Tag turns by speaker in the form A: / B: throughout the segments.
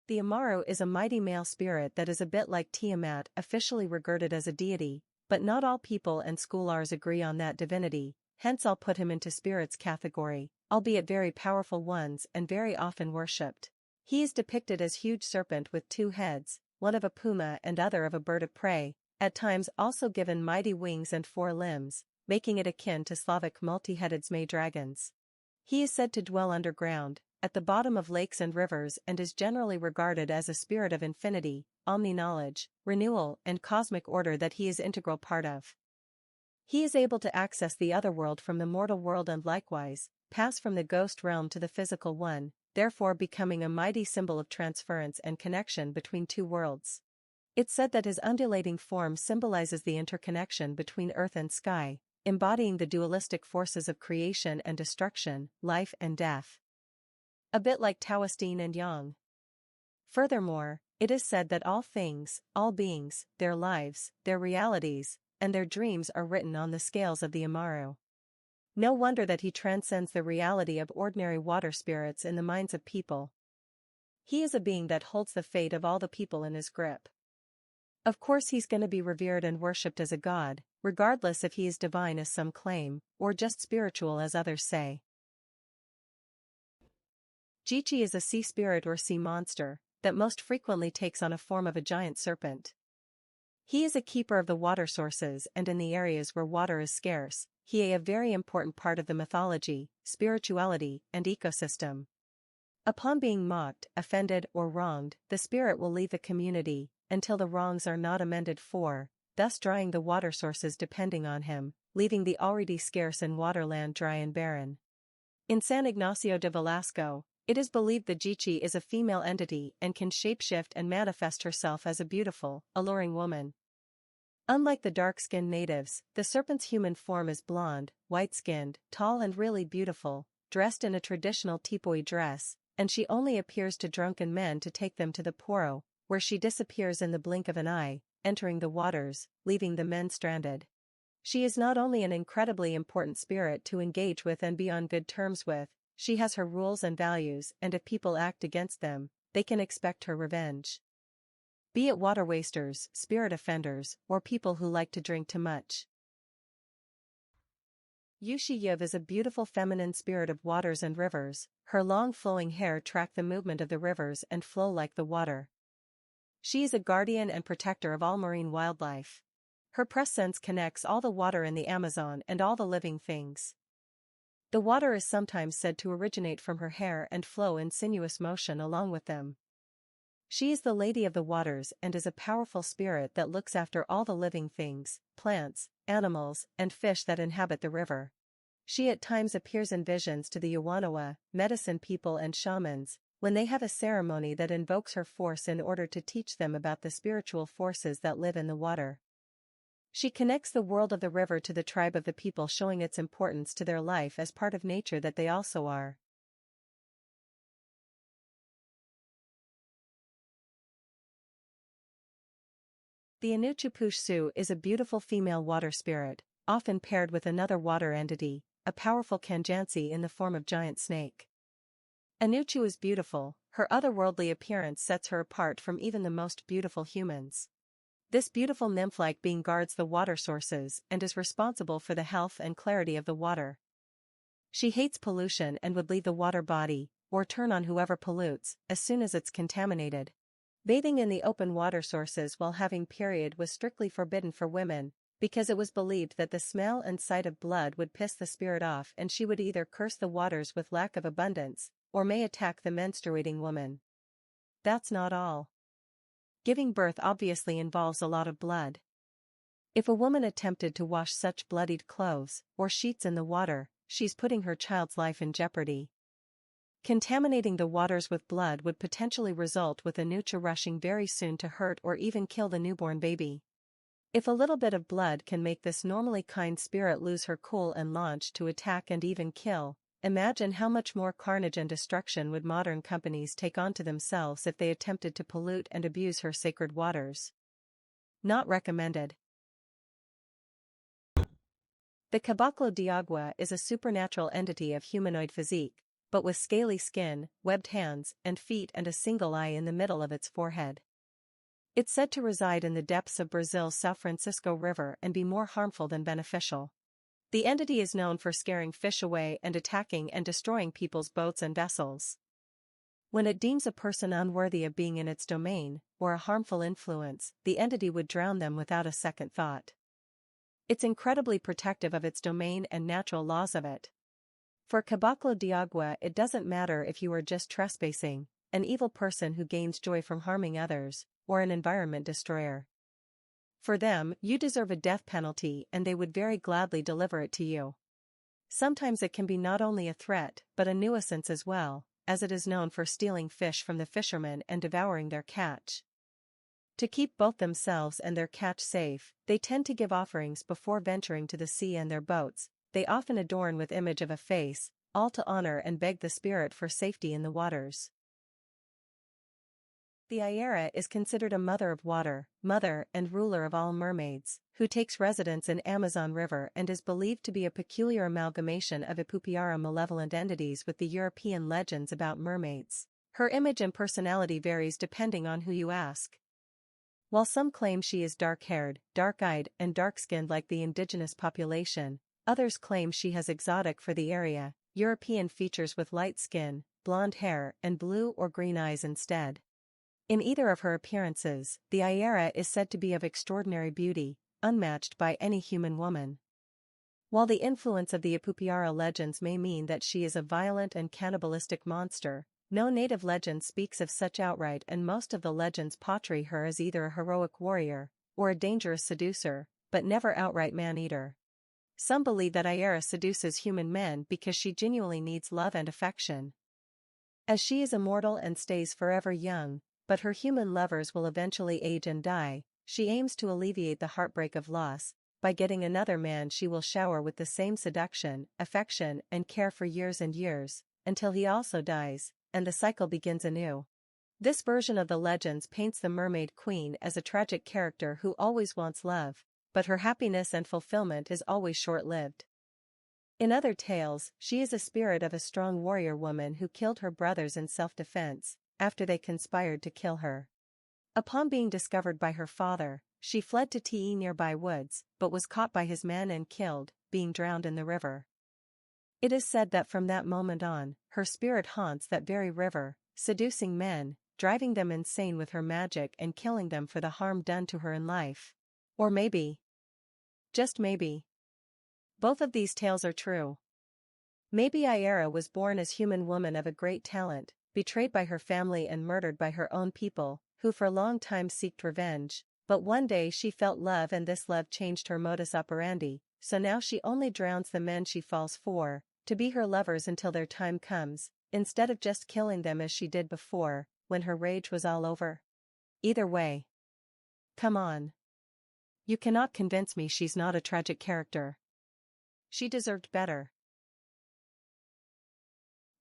A: The Amaru is a mighty male spirit that is a bit like Tiamat, officially regarded as a deity, but not all people and scholars agree on that divinity, hence I'll put him into spirits category, albeit very powerful ones and very often worshipped. He is depicted as huge serpent with two heads, one of a puma and other of a bird of prey, at times also given mighty wings and four limbs, making it akin to Slavic multi-headed Zmai dragons. He is said to dwell underground, at the bottom of lakes and rivers, and is generally regarded as a spirit of infinity, omni-knowledge, renewal and cosmic order that he is integral part of. He is able to access the otherworld from the mortal world and likewise, pass from the ghost realm to the physical one, therefore becoming a mighty symbol of transference and connection between two worlds. It's said that his undulating form symbolizes the interconnection between earth and sky, embodying the dualistic forces of creation and destruction, life and death. A bit like Taoist Yin and Yang. Furthermore, it is said that all things, all beings, their lives, their realities, and their dreams are written on the scales of the Amaru. No wonder that he transcends the reality of ordinary water spirits in the minds of people. He is a being that holds the fate of all the people in his grip. Of course he's gonna be revered and worshipped as a god, regardless if he is divine as some claim, or just spiritual as others say. Jichi is a sea spirit or sea monster, that most frequently takes on a form of a giant serpent. He is a keeper of the water sources and in the areas where water is scarce, he is a very important part of the mythology, spirituality, and ecosystem. Upon being mocked, offended, or wronged, the spirit will leave the community, until the wrongs are not amended for, thus drying the water sources depending on him, leaving the already scarce and waterland dry and barren. In San Ignacio de Velasco, it is believed the Jichi is a female entity and can shapeshift and manifest herself as a beautiful, alluring woman. Unlike the dark-skinned natives, the serpent's human form is blonde, white-skinned, tall and really beautiful, dressed in a traditional tipoi dress, and she only appears to drunken men to take them to the Poro, where she disappears in the blink of an eye, entering the waters, leaving the men stranded. She is not only an incredibly important spirit to engage with and be on good terms with, she has her rules and values, and if people act against them, they can expect her revenge. Be it water wasters, spirit offenders, or people who like to drink too much. Yushi Yuv is a beautiful feminine spirit of waters and rivers, her long flowing hair track the movement of the rivers and flow like the water. She is a guardian and protector of all marine wildlife. Her presence connects all the water in the Amazon and all the living things. The water is sometimes said to originate from her hair and flow in sinuous motion along with them. She is the Lady of the Waters and is a powerful spirit that looks after all the living things, plants, animals, and fish that inhabit the river. She at times appears in visions to the Yawanawa, medicine people and shamans, when they have a ceremony that invokes her force in order to teach them about the spiritual forces that live in the water. She connects the world of the river to the tribe of the people, showing its importance to their life as part of nature that they also are. The Anuchupushsu is a beautiful female water spirit, often paired with another water entity, a powerful Kanjansi in the form of giant snake. Anuchu is beautiful, her otherworldly appearance sets her apart from even the most beautiful humans. This beautiful nymph-like being guards the water sources and is responsible for the health and clarity of the water. She hates pollution and would leave the water body, or turn on whoever pollutes, as soon as it's contaminated. Bathing in the open water sources while having period was strictly forbidden for women, because it was believed that the smell and sight of blood would piss the spirit off and she would either curse the waters with lack of abundance, or may attack the menstruating woman. That's not all. Giving birth obviously involves a lot of blood. If a woman attempted to wash such bloodied clothes, or sheets in the water, she's putting her child's life in jeopardy. Contaminating the waters with blood would potentially result with Anucha rushing very soon to hurt or even kill the newborn baby. If a little bit of blood can make this normally kind spirit lose her cool and launch to attack and even kill, imagine how much more carnage and destruction would modern companies take onto themselves if they attempted to pollute and abuse her sacred waters. Not recommended. The Caboclo de Agua is a supernatural entity of humanoid physique, but with scaly skin, webbed hands and feet and a single eye in the middle of its forehead. It's said to reside in the depths of Brazil's São Francisco River and be more harmful than beneficial. The entity is known for scaring fish away and attacking and destroying people's boats and vessels. When it deems a person unworthy of being in its domain, or a harmful influence, the entity would drown them without a second thought. It's incredibly protective of its domain and natural laws of it. For Caboclo de Agua, it doesn't matter if you are just trespassing, an evil person who gains joy from harming others, or an environment destroyer. For them, you deserve a death penalty and they would very gladly deliver it to you. Sometimes it can be not only a threat but a nuisance as well, as it is known for stealing fish from the fishermen and devouring their catch. To keep both themselves and their catch safe, they tend to give offerings before venturing to the sea, and their boats they often adorn with image of a face, all to honor and beg the spirit for safety in the waters. The Aira is considered a mother of water, mother and ruler of all mermaids, who takes residence in Amazon River and is believed to be a peculiar amalgamation of Ipupiara malevolent entities with the European legends about mermaids. Her image and personality varies depending on who you ask. While some claim she is dark-haired, dark-eyed and dark-skinned like the indigenous population, others claim she has exotic for the area, European features with light skin, blonde hair and blue or green eyes instead. In either of her appearances, the Aira is said to be of extraordinary beauty, unmatched by any human woman. While the influence of the Ipupiara legends may mean that she is a violent and cannibalistic monster, no native legend speaks of such outright, and most of the legends portray her as either a heroic warrior, or a dangerous seducer, but never outright man-eater. Some believe that Aira seduces human men because she genuinely needs love and affection. As she is immortal and stays forever young, but her human lovers will eventually age and die, she aims to alleviate the heartbreak of loss. By getting another man she will shower with the same seduction, affection and care for years and years, until he also dies, and the cycle begins anew. This version of the legends paints the mermaid queen as a tragic character who always wants love, but her happiness and fulfillment is always short-lived. In other tales, she is a spirit of a strong warrior woman who killed her brothers in self-defense, after they conspired to kill her. Upon being discovered by her father, she fled to Te nearby woods, but was caught by his men and killed, being drowned in the river. It is said that from that moment on, her spirit haunts that very river, seducing men, driving them insane with her magic and killing them for the harm done to her in life. Or maybe, just maybe, both of these tales are true. Maybe Aira was born as human woman of a great talent, betrayed by her family and murdered by her own people, who for a long time sought revenge, but one day she felt love and this love changed her modus operandi, so now she only drowns the men she falls for, to be her lovers until their time comes, instead of just killing them as she did before, when her rage was all over. Either way. Come on. You cannot convince me she's not a tragic character. She deserved better.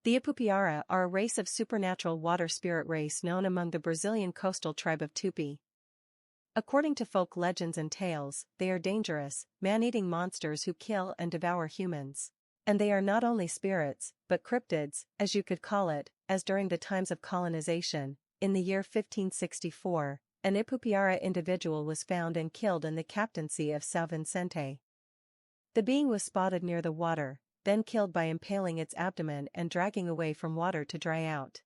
A: The Ipupiara are a race of supernatural water spirit race known among the Brazilian coastal tribe of Tupi. According to folk legends and tales, they are dangerous, man-eating monsters who kill and devour humans. And they are not only spirits, but cryptids, as you could call it, as during the times of colonization, in the year 1564, an Ipupiara individual was found and killed in the captaincy of São Vicente. The being was spotted near the water, then killed by impaling its abdomen and dragging away from water to dry out.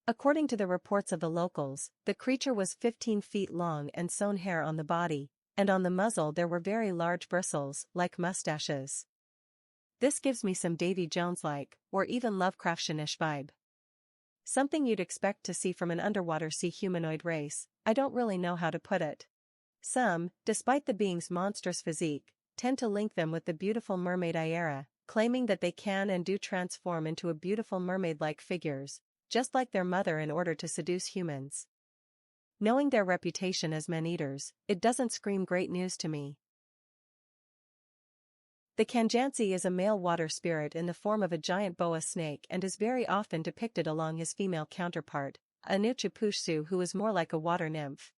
A: According to the reports of the locals, the creature was 15 feet long and sewn hair on the body, and on the muzzle there were very large bristles, like mustaches. This gives me some Davy Jones-like, or even Lovecraftian-ish vibe. Something you'd expect to see from an underwater sea humanoid race. I don't really know how to put it. Some, despite the being's monstrous physique, tend to link them with the beautiful mermaid Aira, claiming that they can and do transform into a beautiful mermaid-like figures, just like their mother, in order to seduce humans. Knowing their reputation as men-eaters, it doesn't scream great news to me. The Kanjansi is a male water spirit in the form of a giant boa snake and is very often depicted along his female counterpart, Anuchapushu, who is more like a water nymph.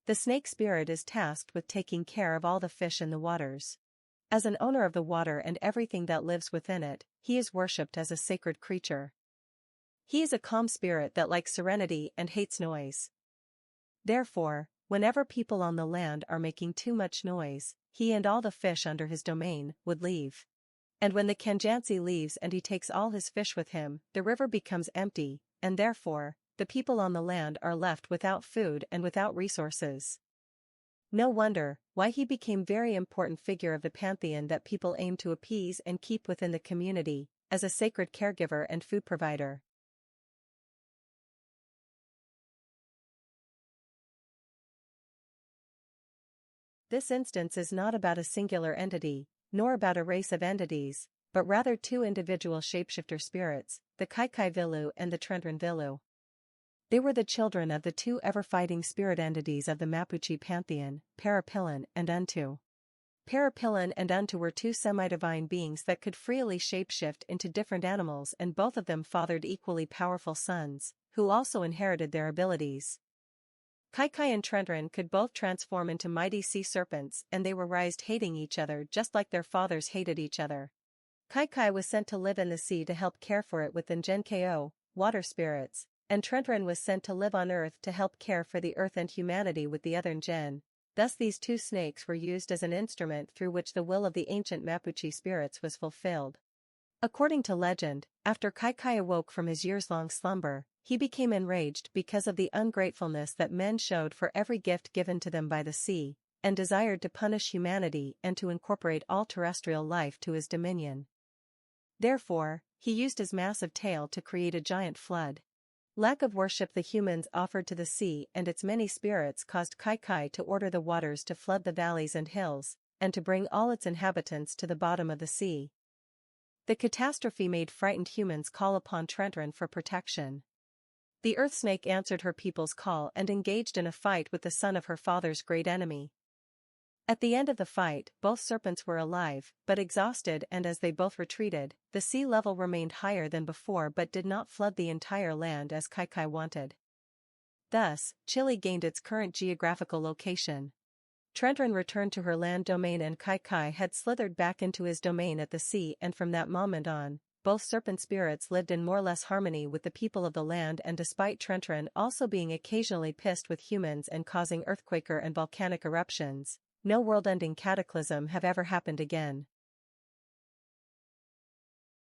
A: The snake spirit is tasked with taking care of all the fish in the waters. As an owner of the water and everything that lives within it, he is worshipped as a sacred creature. He is a calm spirit that likes serenity and hates noise. Therefore, whenever people on the land are making too much noise, he and all the fish under his domain would leave. And when the Kanjansi leaves and he takes all his fish with him, the river becomes empty, and therefore, the people on the land are left without food and without resources. No wonder why he became very important figure of the pantheon that people aim to appease and keep within the community, as a sacred caregiver and food provider. This instance is not about a singular entity, nor about a race of entities, but rather two individual shapeshifter spirits, the Kaikai Vilu and the Trentren Vilu. They were the children of the two ever-fighting spirit entities of the Mapuche pantheon, Parapilan and Untu. Parapilan and Untu were two semi-divine beings that could freely shapeshift into different animals, and both of them fathered equally powerful sons, who also inherited their abilities. Kaikai and Trentren could both transform into mighty sea serpents, and they were raised hating each other just like their fathers hated each other. Kaikai was sent to live in the sea to help care for it with the Ngenko, water spirits, and Trentren was sent to live on earth to help care for the earth and humanity with the other Ngen. Thus these two snakes were used as an instrument through which the will of the ancient Mapuche spirits was fulfilled. According to legend, after Kaikai awoke from his years-long slumber, he became enraged because of the ungratefulness that men showed for every gift given to them by the sea, and desired to punish humanity and to incorporate all terrestrial life to his dominion. Therefore, he used his massive tail to create a giant flood. Lack of worship the humans offered to the sea and its many spirits caused Kaikai to order the waters to flood the valleys and hills, and to bring all its inhabitants to the bottom of the sea. The catastrophe made frightened humans call upon Trentren for protection. The earth snake answered her people's call and engaged in a fight with the son of her father's great enemy. At the end of the fight, both serpents were alive, but exhausted, and as they both retreated, the sea level remained higher than before but did not flood the entire land as Kaikai wanted. Thus, Chile gained its current geographical location. Trentren returned to her land domain and Kaikai had slithered back into his domain at the sea, and from that moment on, both serpent spirits lived in more or less harmony with the people of the land, and despite Trentren also being occasionally pissed with humans and causing earthquake and volcanic eruptions, no world-ending cataclysm have ever happened again.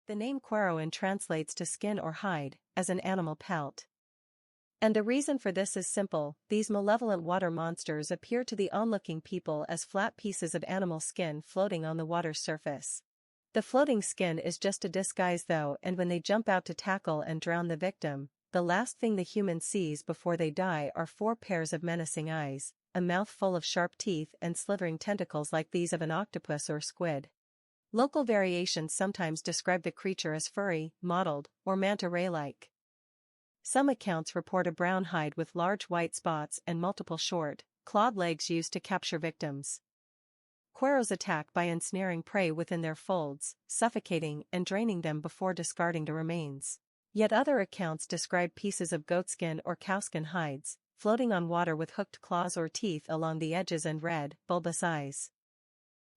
A: The name Queroin translates to skin or hide, as an animal pelt. And the reason for this is simple: these malevolent water monsters appear to the onlooking people as flat pieces of animal skin floating on the water's surface. The floating skin is just a disguise though, and when they jump out to tackle and drown the victim, the last thing the human sees before they die are 4 pairs of menacing eyes, a mouth full of sharp teeth and slithering tentacles like these of an octopus or squid. Local variations sometimes describe the creature as furry, mottled, or manta ray-like. Some accounts report a brown hide with large white spots and multiple short, clawed legs used to capture victims. Queros attack by ensnaring prey within their folds, suffocating and draining them before discarding the remains. Yet other accounts describe pieces of goatskin or cowskin hides, floating on water with hooked claws or teeth along the edges and red, bulbous eyes.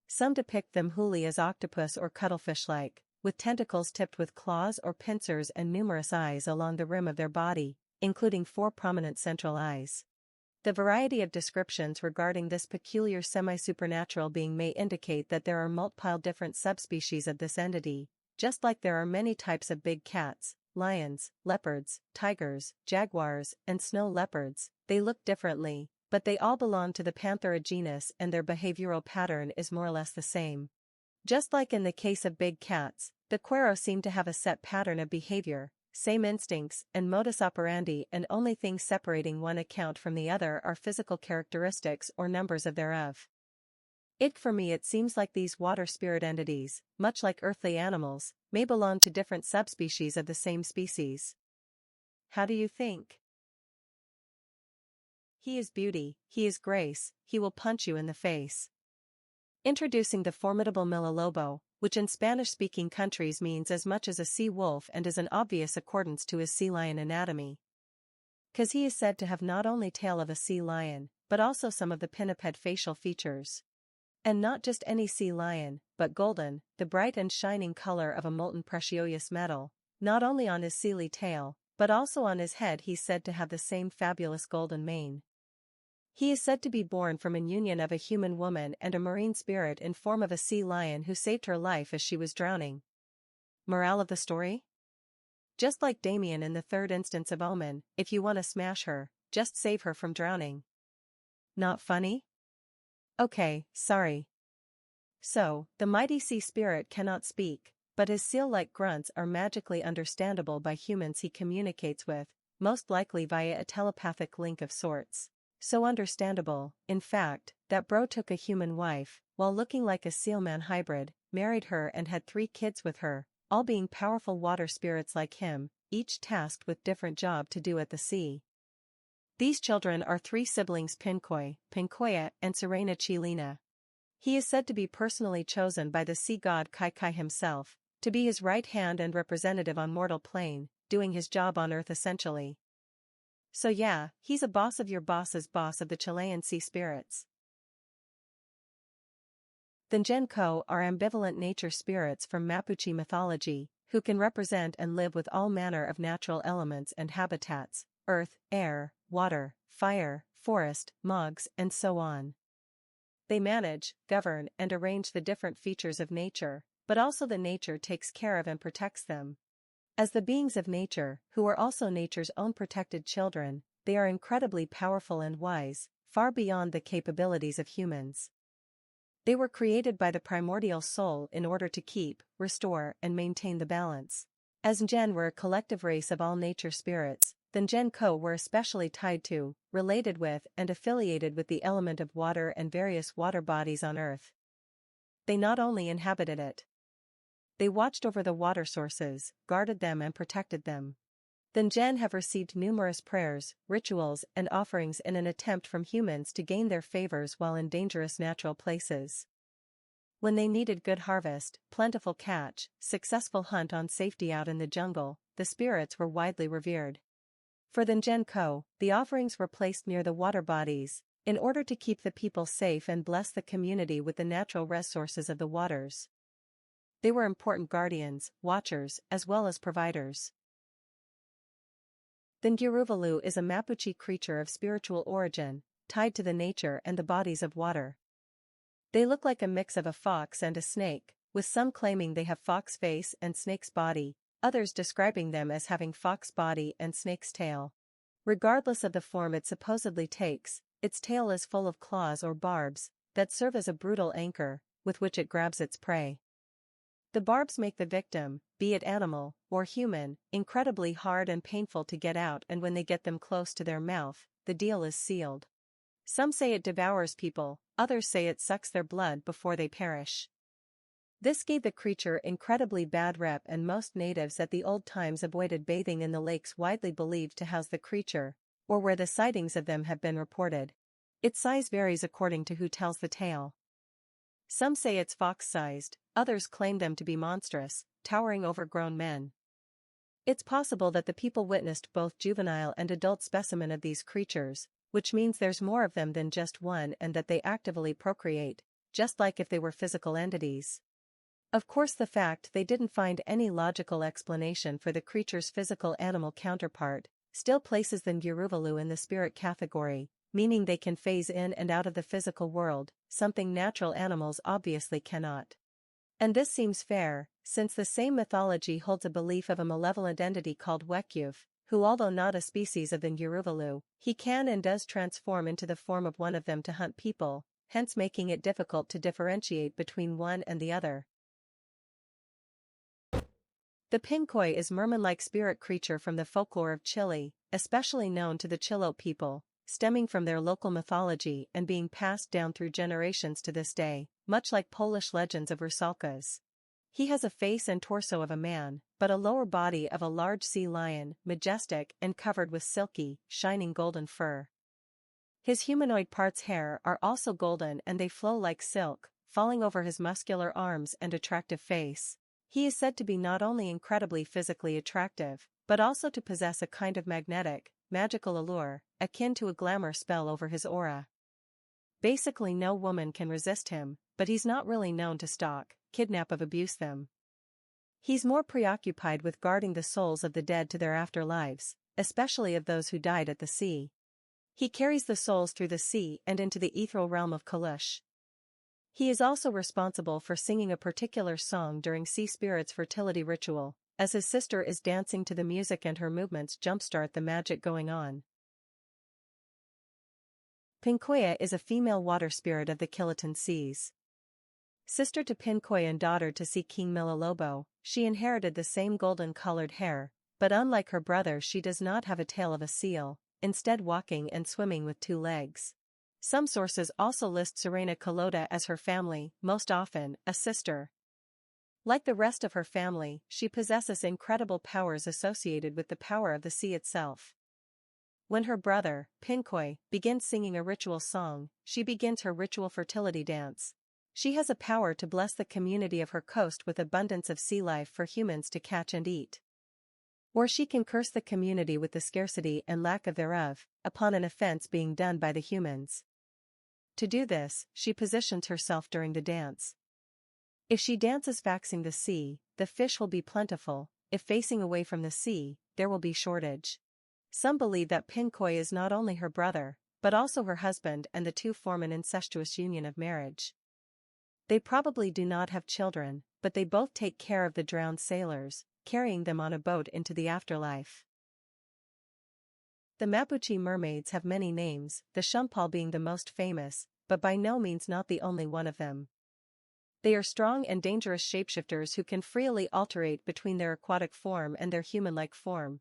A: Some depict them wholly as octopus or cuttlefish-like, with tentacles tipped with claws or pincers and numerous eyes along the rim of their body, including 4 prominent central eyes. The variety of descriptions regarding this peculiar semi-supernatural being may indicate that there are multiple different subspecies of this entity, just like there are many types of big cats, lions, leopards, tigers, jaguars, and snow leopards. They look differently, but they all belong to the Panthera genus and their behavioral pattern is more or less the same. Just like in the case of big cats, the Quero seem to have a set pattern of behavior, same instincts and modus operandi, and only things separating one account from the other are physical characteristics or numbers of thereof. For me it seems like these water spirit entities, much like earthly animals, may belong to different subspecies of the same species. How do you think? He is beauty, he is grace, he will punch you in the face. Introducing the formidable Milalobo, which in Spanish-speaking countries means as much as a sea wolf and is an obvious accordance to his sea lion anatomy. 'Cause he is said to have not only tail of a sea lion, but also some of the pinniped facial features. And not just any sea lion, but golden, the bright and shining color of a molten precious metal, not only on his sealy tail, but also on his head he's said to have the same fabulous golden mane. He is said to be born from a union of a human woman and a marine spirit in form of a sea lion who saved her life as she was drowning. Morale of the story? Just like Damien in the third instance of Omen, if you want to smash her, just save her from drowning. Not funny? Okay, sorry. So, the mighty sea spirit cannot speak, but his seal-like grunts are magically understandable by humans he communicates with, most likely via a telepathic link of sorts. So understandable, in fact, that bro took a human wife, while looking like a sealman hybrid, married her and had 3 kids with her, all being powerful water spirits like him, each tasked with different job to do at the sea. These children are 3 siblings Pinkoi, Pinkoya and Serena Chilina. He is said to be personally chosen by the sea god Kai Kai himself, to be his right hand and representative on mortal plane, doing his job on Earth essentially. So yeah, he's a boss of your boss's boss of the Chilean sea spirits. The Ngenko are ambivalent nature spirits from Mapuche mythology, who can represent and live with all manner of natural elements and habitats, earth, air, water, fire, forest, mogs, and so on. They manage, govern, and arrange the different features of nature, but also the nature takes care of and protects them. As the beings of nature, who are also nature's own protected children, they are incredibly powerful and wise, far beyond the capabilities of humans. They were created by the primordial soul in order to keep, restore, and maintain the balance. As Ngen were a collective race of all nature spirits, the Ngenko were especially tied to, related with, and affiliated with the element of water and various water bodies on Earth. They not only inhabited it. They watched over the water sources, guarded them and protected them. The Ngen have received numerous prayers, rituals and offerings in an attempt from humans to gain their favors while in dangerous natural places. When they needed good harvest, plentiful catch, successful hunt on safety out in the jungle, the spirits were widely revered. For the Ngenko, the offerings were placed near the water bodies, in order to keep the people safe and bless the community with the natural resources of the waters. They were important guardians, watchers, as well as providers. The Nguruvalu is a Mapuche creature of spiritual origin, tied to the nature and the bodies of water. They look like a mix of a fox and a snake, with some claiming they have fox face and snake's body, others describing them as having fox body and snake's tail. Regardless of the form it supposedly takes, its tail is full of claws or barbs, that serve as a brutal anchor, with which it grabs its prey. The barbs make the victim, be it animal or human, incredibly hard and painful to get out, and when they get them close to their mouth, the deal is sealed. Some say it devours people, others say it sucks their blood before they perish. This gave the creature incredibly bad rep, and most natives at the old times avoided bathing in the lakes widely believed to house the creature, or where the sightings of them have been reported. Its size varies according to who tells the tale. Some say it's fox-sized, others claim them to be monstrous, towering over grown men. It's possible that the people witnessed both juvenile and adult specimen of these creatures, which means there's more of them than just one, and that they actively procreate, just like if they were physical entities. Of course, the fact they didn't find any logical explanation for the creature's physical animal counterpart still places the Nguruvalu in the spirit category, meaning they can phase in and out of the physical world, something natural animals obviously cannot. And this seems fair, since the same mythology holds a belief of a malevolent entity called Wekyuv, who, although not a species of the Nguruvalu, he can and does transform into the form of one of them to hunt people, hence making it difficult to differentiate between one and the other. The Pinkoi is merman-like spirit creature from the folklore of Chile, especially known to the Chilote people, stemming from their local mythology and being passed down through generations to this day, much like Polish legends of Rusalkas. He has a face and torso of a man, but a lower body of a large sea lion, majestic and covered with silky, shining golden fur. His humanoid parts' hair are also golden and they flow like silk, falling over his muscular arms and attractive face. He is said to be not only incredibly physically attractive, but also to possess a kind of magnetic, magical allure, akin to a glamour spell over his aura. Basically no woman can resist him, but he's not really known to stalk, kidnap or abuse them. He's more preoccupied with guarding the souls of the dead to their afterlives, especially of those who died at the sea. He carries the souls through the sea and into the ethereal realm of Kalush. He is also responsible for singing a particular song during sea spirits' fertility ritual, as his sister is dancing to the music and her movements jumpstart the magic going on. Pinkoya is a female water spirit of the Kilotan Seas. Sister to Pinkoya and daughter to Sea King Milalobo, she inherited the same golden-colored hair, but unlike her brother she does not have a tail of a seal, instead walking and swimming with 2 legs. Some sources also list Serena Kalota as her family, most often, a sister. Like the rest of her family, she possesses incredible powers associated with the power of the sea itself. When her brother, Pinkoy, begins singing a ritual song, she begins her ritual fertility dance. She has a power to bless the community of her coast with abundance of sea life for humans to catch and eat. Or she can curse the community with the scarcity and lack of thereof, upon an offense being done by the humans. To do this, she positions herself during the dance. If she dances facing the sea, the fish will be plentiful. If facing away from the sea, there will be shortage. Some believe that Pinkoy is not only her brother, but also her husband, and the two form an incestuous union of marriage. They probably do not have children, but they both take care of the drowned sailors, carrying them on a boat into the afterlife. The Mapuche mermaids have many names, the Shumpal being the most famous, but by no means not the only one of them. They are strong and dangerous shapeshifters who can freely alternate between their aquatic form and their human-like form.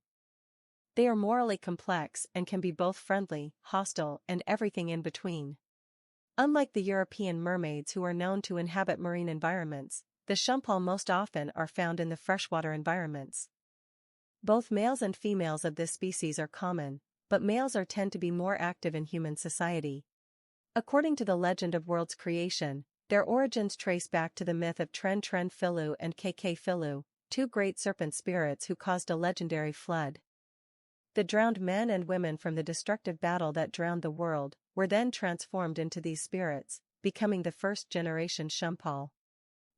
A: They are morally complex and can be both friendly, hostile, and everything in between. Unlike the European mermaids who are known to inhabit marine environments, the Shumpal most often are found in the freshwater environments. Both males and females of this species are common, but males tend to be more active in human society. According to the legend of world's creation, their origins trace back to the myth of Tren Tren Filu and KK Filu, 2 great serpent spirits who caused a legendary flood. The drowned men and women from the destructive battle that drowned the world were then transformed into these spirits, becoming the first-generation Shumpal.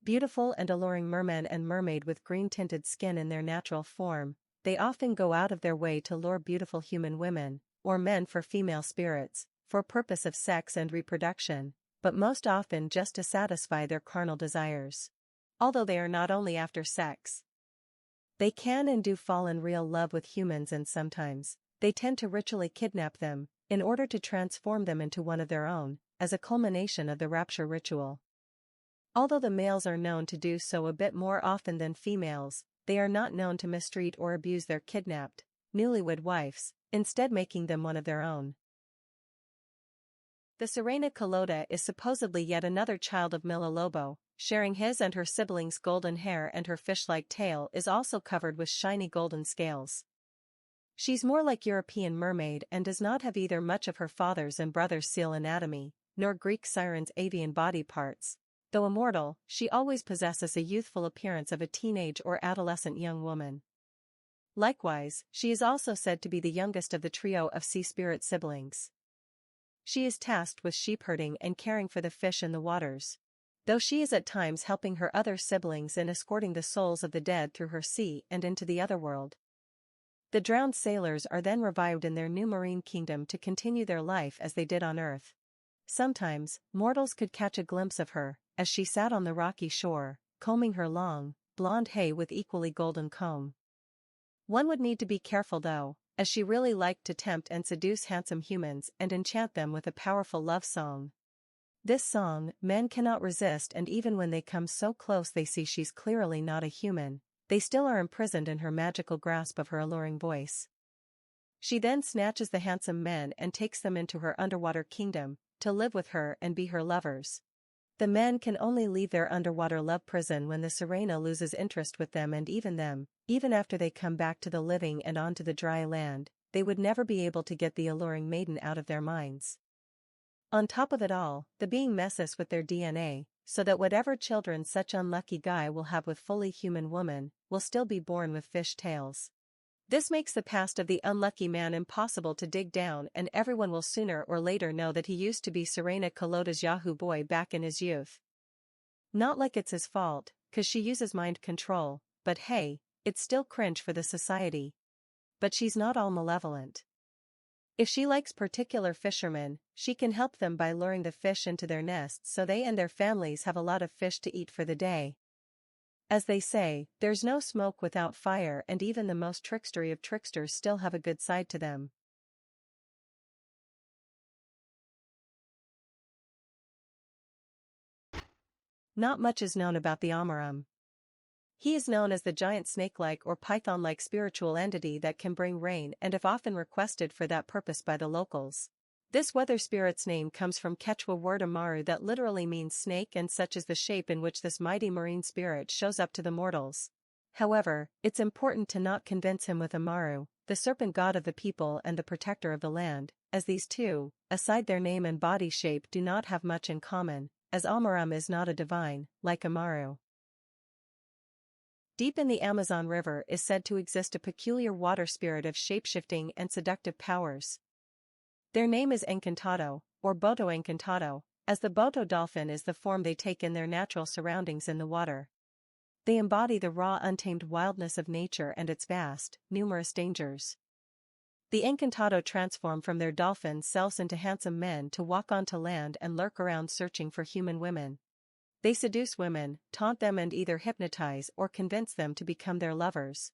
A: Beautiful and alluring merman and mermaid with green-tinted skin in their natural form, they often go out of their way to lure beautiful human women, or men for female spirits, for purpose of sex and reproduction, but most often just to satisfy their carnal desires. Although they are not only after sex. They can and do fall in real love with humans, and sometimes, they tend to ritually kidnap them, in order to transform them into one of their own, as a culmination of the rapture ritual. Although the males are known to do so a bit more often than females, they are not known to mistreat or abuse their kidnapped, newlywed wives, instead making them one of their own. The Serena Kalota is supposedly yet another child of Milalobo, sharing his and her siblings' golden hair, and her fish-like tail is also covered with shiny golden scales. She's more like European mermaid and does not have either much of her father's and brother's seal anatomy, nor Greek siren's avian body parts. Though immortal, she always possesses a youthful appearance of a teenage or adolescent young woman. Likewise, she is also said to be the youngest of the trio of sea spirit siblings. She is tasked with sheepherding and caring for the fish in the waters, though she is at times helping her other siblings in escorting the souls of the dead through her sea and into the otherworld. The drowned sailors are then revived in their new marine kingdom to continue their life as they did on Earth. Sometimes, mortals could catch a glimpse of her, as she sat on the rocky shore, combing her long, blonde hair with equally golden comb. One would need to be careful though, as she really liked to tempt and seduce handsome humans and enchant them with a powerful love song. This song, men cannot resist, and even when they come so close they see she's clearly not a human, they still are imprisoned in her magical grasp of her alluring voice. She then snatches the handsome men and takes them into her underwater kingdom, to live with her and be her lovers. The men can only leave their underwater love prison when the Serena loses interest with them, and even after they come back to the living and onto the dry land, they would never be able to get the alluring maiden out of their minds. On top of it all, the being messes with their DNA, so that whatever children such unlucky guy will have with fully human woman, will still be born with fish tails. This makes the past of the unlucky man impossible to dig down, and everyone will sooner or later know that he used to be Serena Kalota's Yahoo boy back in his youth. Not like it's his fault, 'cause she uses mind control, but hey, it's still cringe for the society. but she's not all malevolent. If she likes particular fishermen, she can help them by luring the fish into their nests so they and their families have a lot of fish to eat for the day. As they say, there's no smoke without fire, and even the most trickstery of tricksters still have a good side to them. Not much is known about the Amaram. He is known as the giant snake-like or python-like spiritual entity that can bring rain and if often requested for that purpose by the locals. This weather spirit's name comes from Quechua word Amaru that literally means snake, and such is the shape in which this mighty marine spirit shows up to the mortals. However, it's important to not convince him with Amaru, the serpent god of the people and the protector of the land, as these two, aside their name and body shape, do not have much in common, as Amaram is not a divine, like Amaru. Deep in the Amazon River is said to exist a peculiar water spirit of shapeshifting and seductive powers. Their name is Encantado, or Boto Encantado, as the Boto dolphin is the form they take in their natural surroundings in the water. They embody the raw, untamed wildness of nature and its vast, numerous dangers. The Encantado transform from their dolphin selves into handsome men to walk onto land and lurk around searching for human women. They seduce women, taunt them, and either hypnotize or convince them to become their lovers.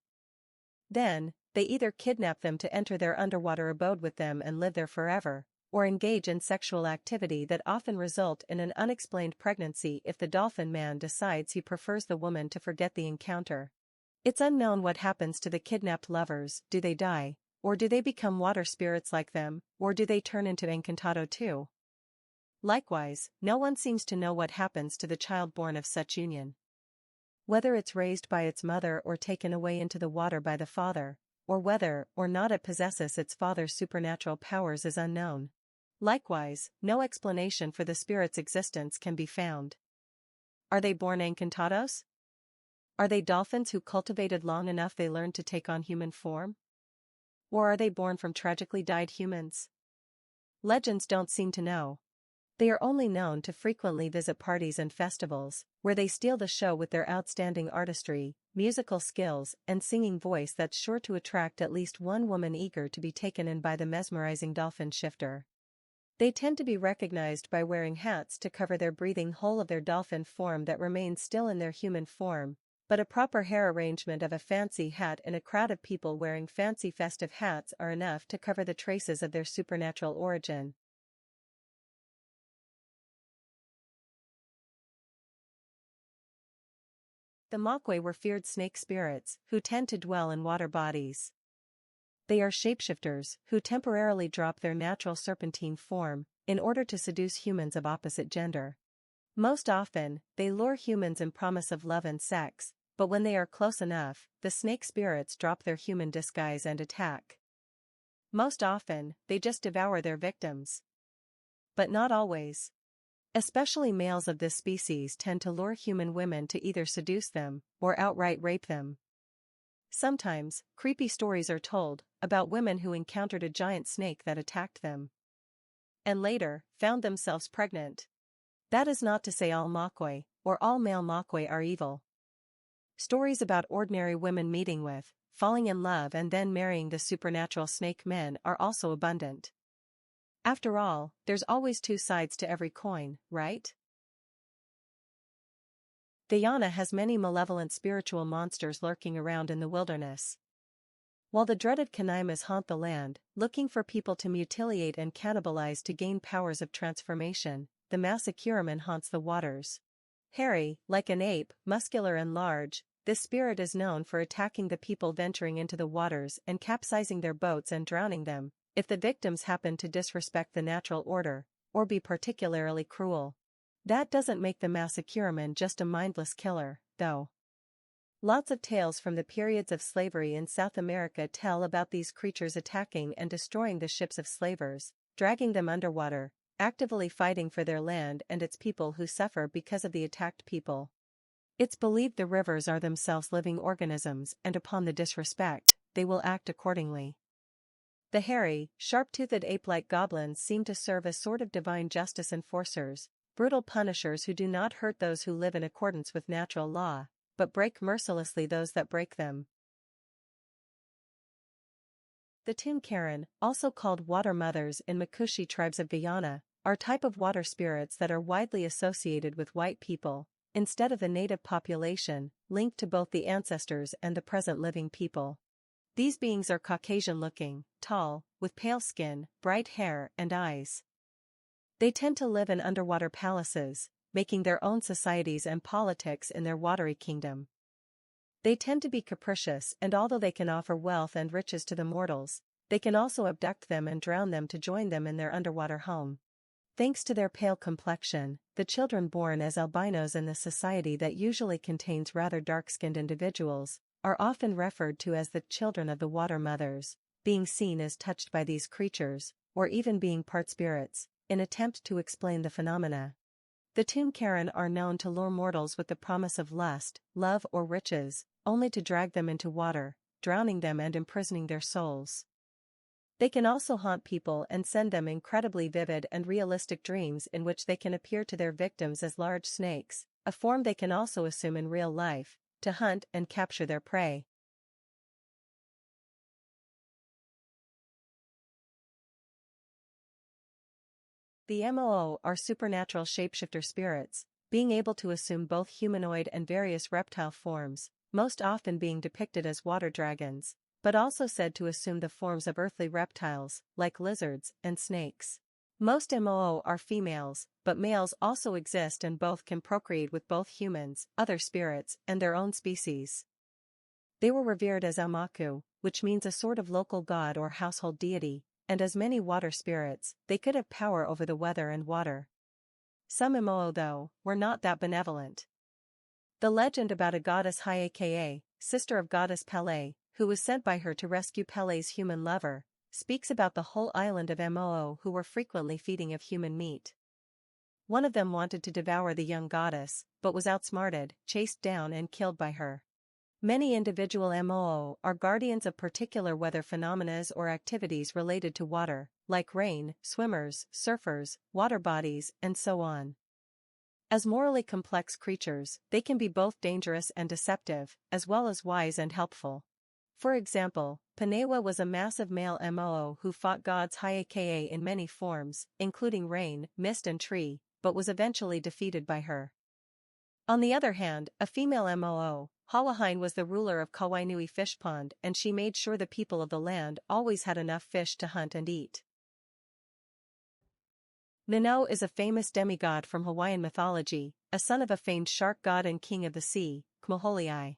A: Then, they either kidnap them to enter their underwater abode with them and live there forever, or engage in sexual activity that often result in an unexplained pregnancy if the dolphin man decides he prefers the woman to forget the encounter. It's unknown what happens to the kidnapped lovers. Do they die, or do they become water spirits like them, or do they turn into Encantado too? Likewise, no one seems to know what happens to the child born of such union. Whether it's raised by its mother or taken away into the water by the father, or whether or not it possesses its father's supernatural powers is unknown. Likewise, no explanation for the spirit's existence can be found. Are they born Encantados? Are they dolphins who cultivated long enough they learned to take on human form? Or are they born from tragically died humans? Legends don't seem to know. They are only known to frequently visit parties and festivals, where they steal the show with their outstanding artistry, musical skills, and singing voice that's sure to attract at least one woman eager to be taken in by the mesmerizing dolphin shifter. They tend to be recognized by wearing hats to cover their breathing hole of their dolphin form that remains still in their human form, but a proper hair arrangement of a fancy hat in a crowd of people wearing fancy festive hats are enough to cover the traces of their supernatural origin. The Makwe were feared snake spirits, who tend to dwell in water bodies. They are shapeshifters, who temporarily drop their natural serpentine form, in order to seduce humans of opposite gender. Most often, they lure humans in promise of love and sex, but when they are close enough, the snake spirits drop their human disguise and attack. Most often, they just devour their victims. But not always. Especially males of this species tend to lure human women to either seduce them, or outright rape them. Sometimes, creepy stories are told, about women who encountered a giant snake that attacked them. And later, found themselves pregnant. That is not to say all Makwe, or all male Makwe are evil. Stories about ordinary women meeting with, falling in love and then marrying the supernatural snake men are also abundant. After all, there's always two sides to every coin, right? Guyana has many malevolent spiritual monsters lurking around in the wilderness. While the dreaded Canaimas haunt the land, looking for people to mutilate and cannibalize to gain powers of transformation, the Masakuraman haunts the waters. Hairy, like an ape, muscular and large, this spirit is known for attacking the people venturing into the waters and capsizing their boats and drowning them, if the victims happen to disrespect the natural order, or be particularly cruel. That doesn't make the Masakuraman just a mindless killer, though. Lots of tales from the periods of slavery in South America tell about these creatures attacking and destroying the ships of slavers, dragging them underwater, actively fighting for their land and its people who suffer because of the attacked people. It's believed the rivers are themselves living organisms, and upon the disrespect, they will act accordingly. The hairy, sharp-toothed ape-like goblins seem to serve as sort of divine justice enforcers, brutal punishers who do not hurt those who live in accordance with natural law, but break mercilessly those that break them. The Tunkaran, also called water mothers in Makushi tribes of Guyana, are type of water spirits that are widely associated with white people, instead of the native population, linked to both the ancestors and the present living people. These beings are Caucasian-looking, tall, with pale skin, bright hair and eyes. They tend to live in underwater palaces, making their own societies and politics in their watery kingdom. They tend to be capricious, and although they can offer wealth and riches to the mortals, they can also abduct them and drown them to join them in their underwater home. Thanks to their pale complexion, the children born as albinos in the society that usually contains rather dark-skinned individuals are often referred to as the children of the water mothers, being seen as touched by these creatures, or even being part spirits, in attempt to explain the phenomena. The Tunkaran are known to lure mortals with the promise of lust, love or riches, only to drag them into water, drowning them and imprisoning their souls. They can also haunt people and send them incredibly vivid and realistic dreams in which they can appear to their victims as large snakes, a form they can also assume in real life, to hunt and capture their prey. The Moo are supernatural shapeshifter spirits, being able to assume both humanoid and various reptile forms, most often being depicted as water dragons, but also said to assume the forms of earthly reptiles, like lizards and snakes. Most Moo are females, but males also exist and both can procreate with both humans, other spirits, and their own species. They were revered as Aumaku, which means a sort of local god or household deity, and as many water spirits, they could have power over the weather and water. Some Moo, though, were not that benevolent. The legend about a goddess Hyakea, sister of goddess Pele, who was sent by her to rescue Pele's human lover, speaks about the whole island of Moo who were frequently feeding of human meat. One of them wanted to devour the young goddess, but was outsmarted, chased down and killed by her. Many individual Moo are guardians of particular weather phenomena or activities related to water, like rain, swimmers, surfers, water bodies, and so on. As morally complex creatures, they can be both dangerous and deceptive, as well as wise and helpful. For example, Panewa was a massive male Moo who fought gods Hyakea in many forms, including rain, mist and tree, but was eventually defeated by her. On the other hand, a female Moo, Hawahine, was the ruler of Kawainui Fish Pond, and she made sure the people of the land always had enough fish to hunt and eat. Nano is a famous demigod from Hawaiian mythology, a son of a famed shark god and king of the sea, Kmoholiai.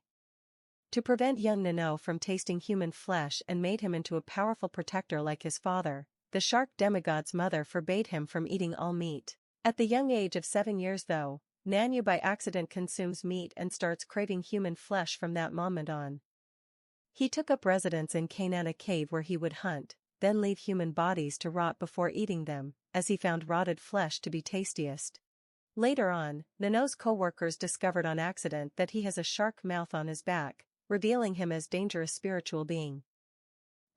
A: To prevent young Nano from tasting human flesh and made him into a powerful protector like his father, the shark demigod's mother forbade him from eating all meat. At the young age of 7 years though, Nanu by accident consumes meat and starts craving human flesh from that moment on. He took up residence in Kainana Cave where he would hunt, then leave human bodies to rot before eating them, as he found rotted flesh to be tastiest. Later on, Nano's co-workers discovered on accident that he has a shark mouth on his back, revealing him as dangerous spiritual being.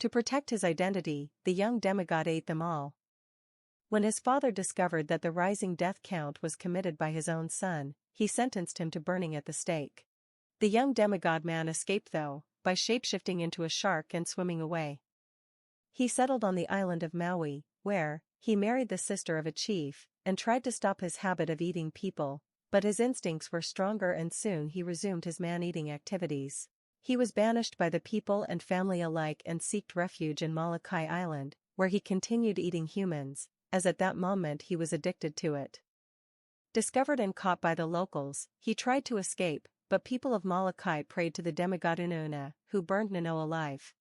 A: To protect his identity, the young demigod ate them all. When his father discovered that the rising death count was committed by his own son, he sentenced him to burning at the stake. The young demigod man escaped though, by shapeshifting into a shark and swimming away. He settled on the island of Maui, where he married the sister of a chief, and tried to stop his habit of eating people, but his instincts were stronger and soon he resumed his man-eating activities. He was banished by the people and family alike and sought refuge in Molokai Island, where he continued eating humans, as at that moment he was addicted to it. Discovered and caught by the locals, he tried to escape, but people of Molokai prayed to the demigod Inuna, who burned Nano alive.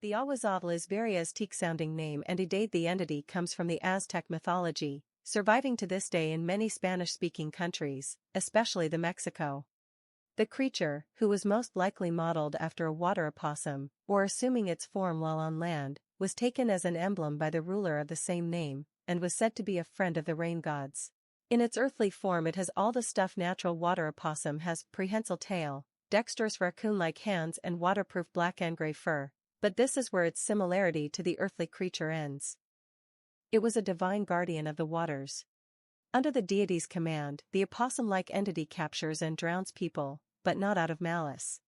A: The Awazavl is very Aztec-sounding name and Idade the entity comes from the Aztec mythology, surviving to this day in many Spanish-speaking countries, especially the Mexico. The creature, who was most likely modeled after a water opossum, or assuming its form while on land, was taken as an emblem by the ruler of the same name, and was said to be a friend of the rain gods. In its earthly form it has all the stuff natural water opossum has: prehensile tail, dexterous raccoon-like hands and waterproof black and gray fur, but this is where its similarity to the earthly creature ends. It was a divine guardian of the waters. Under the deity's command, the opossum-like entity captures and drowns people, but not out of malice.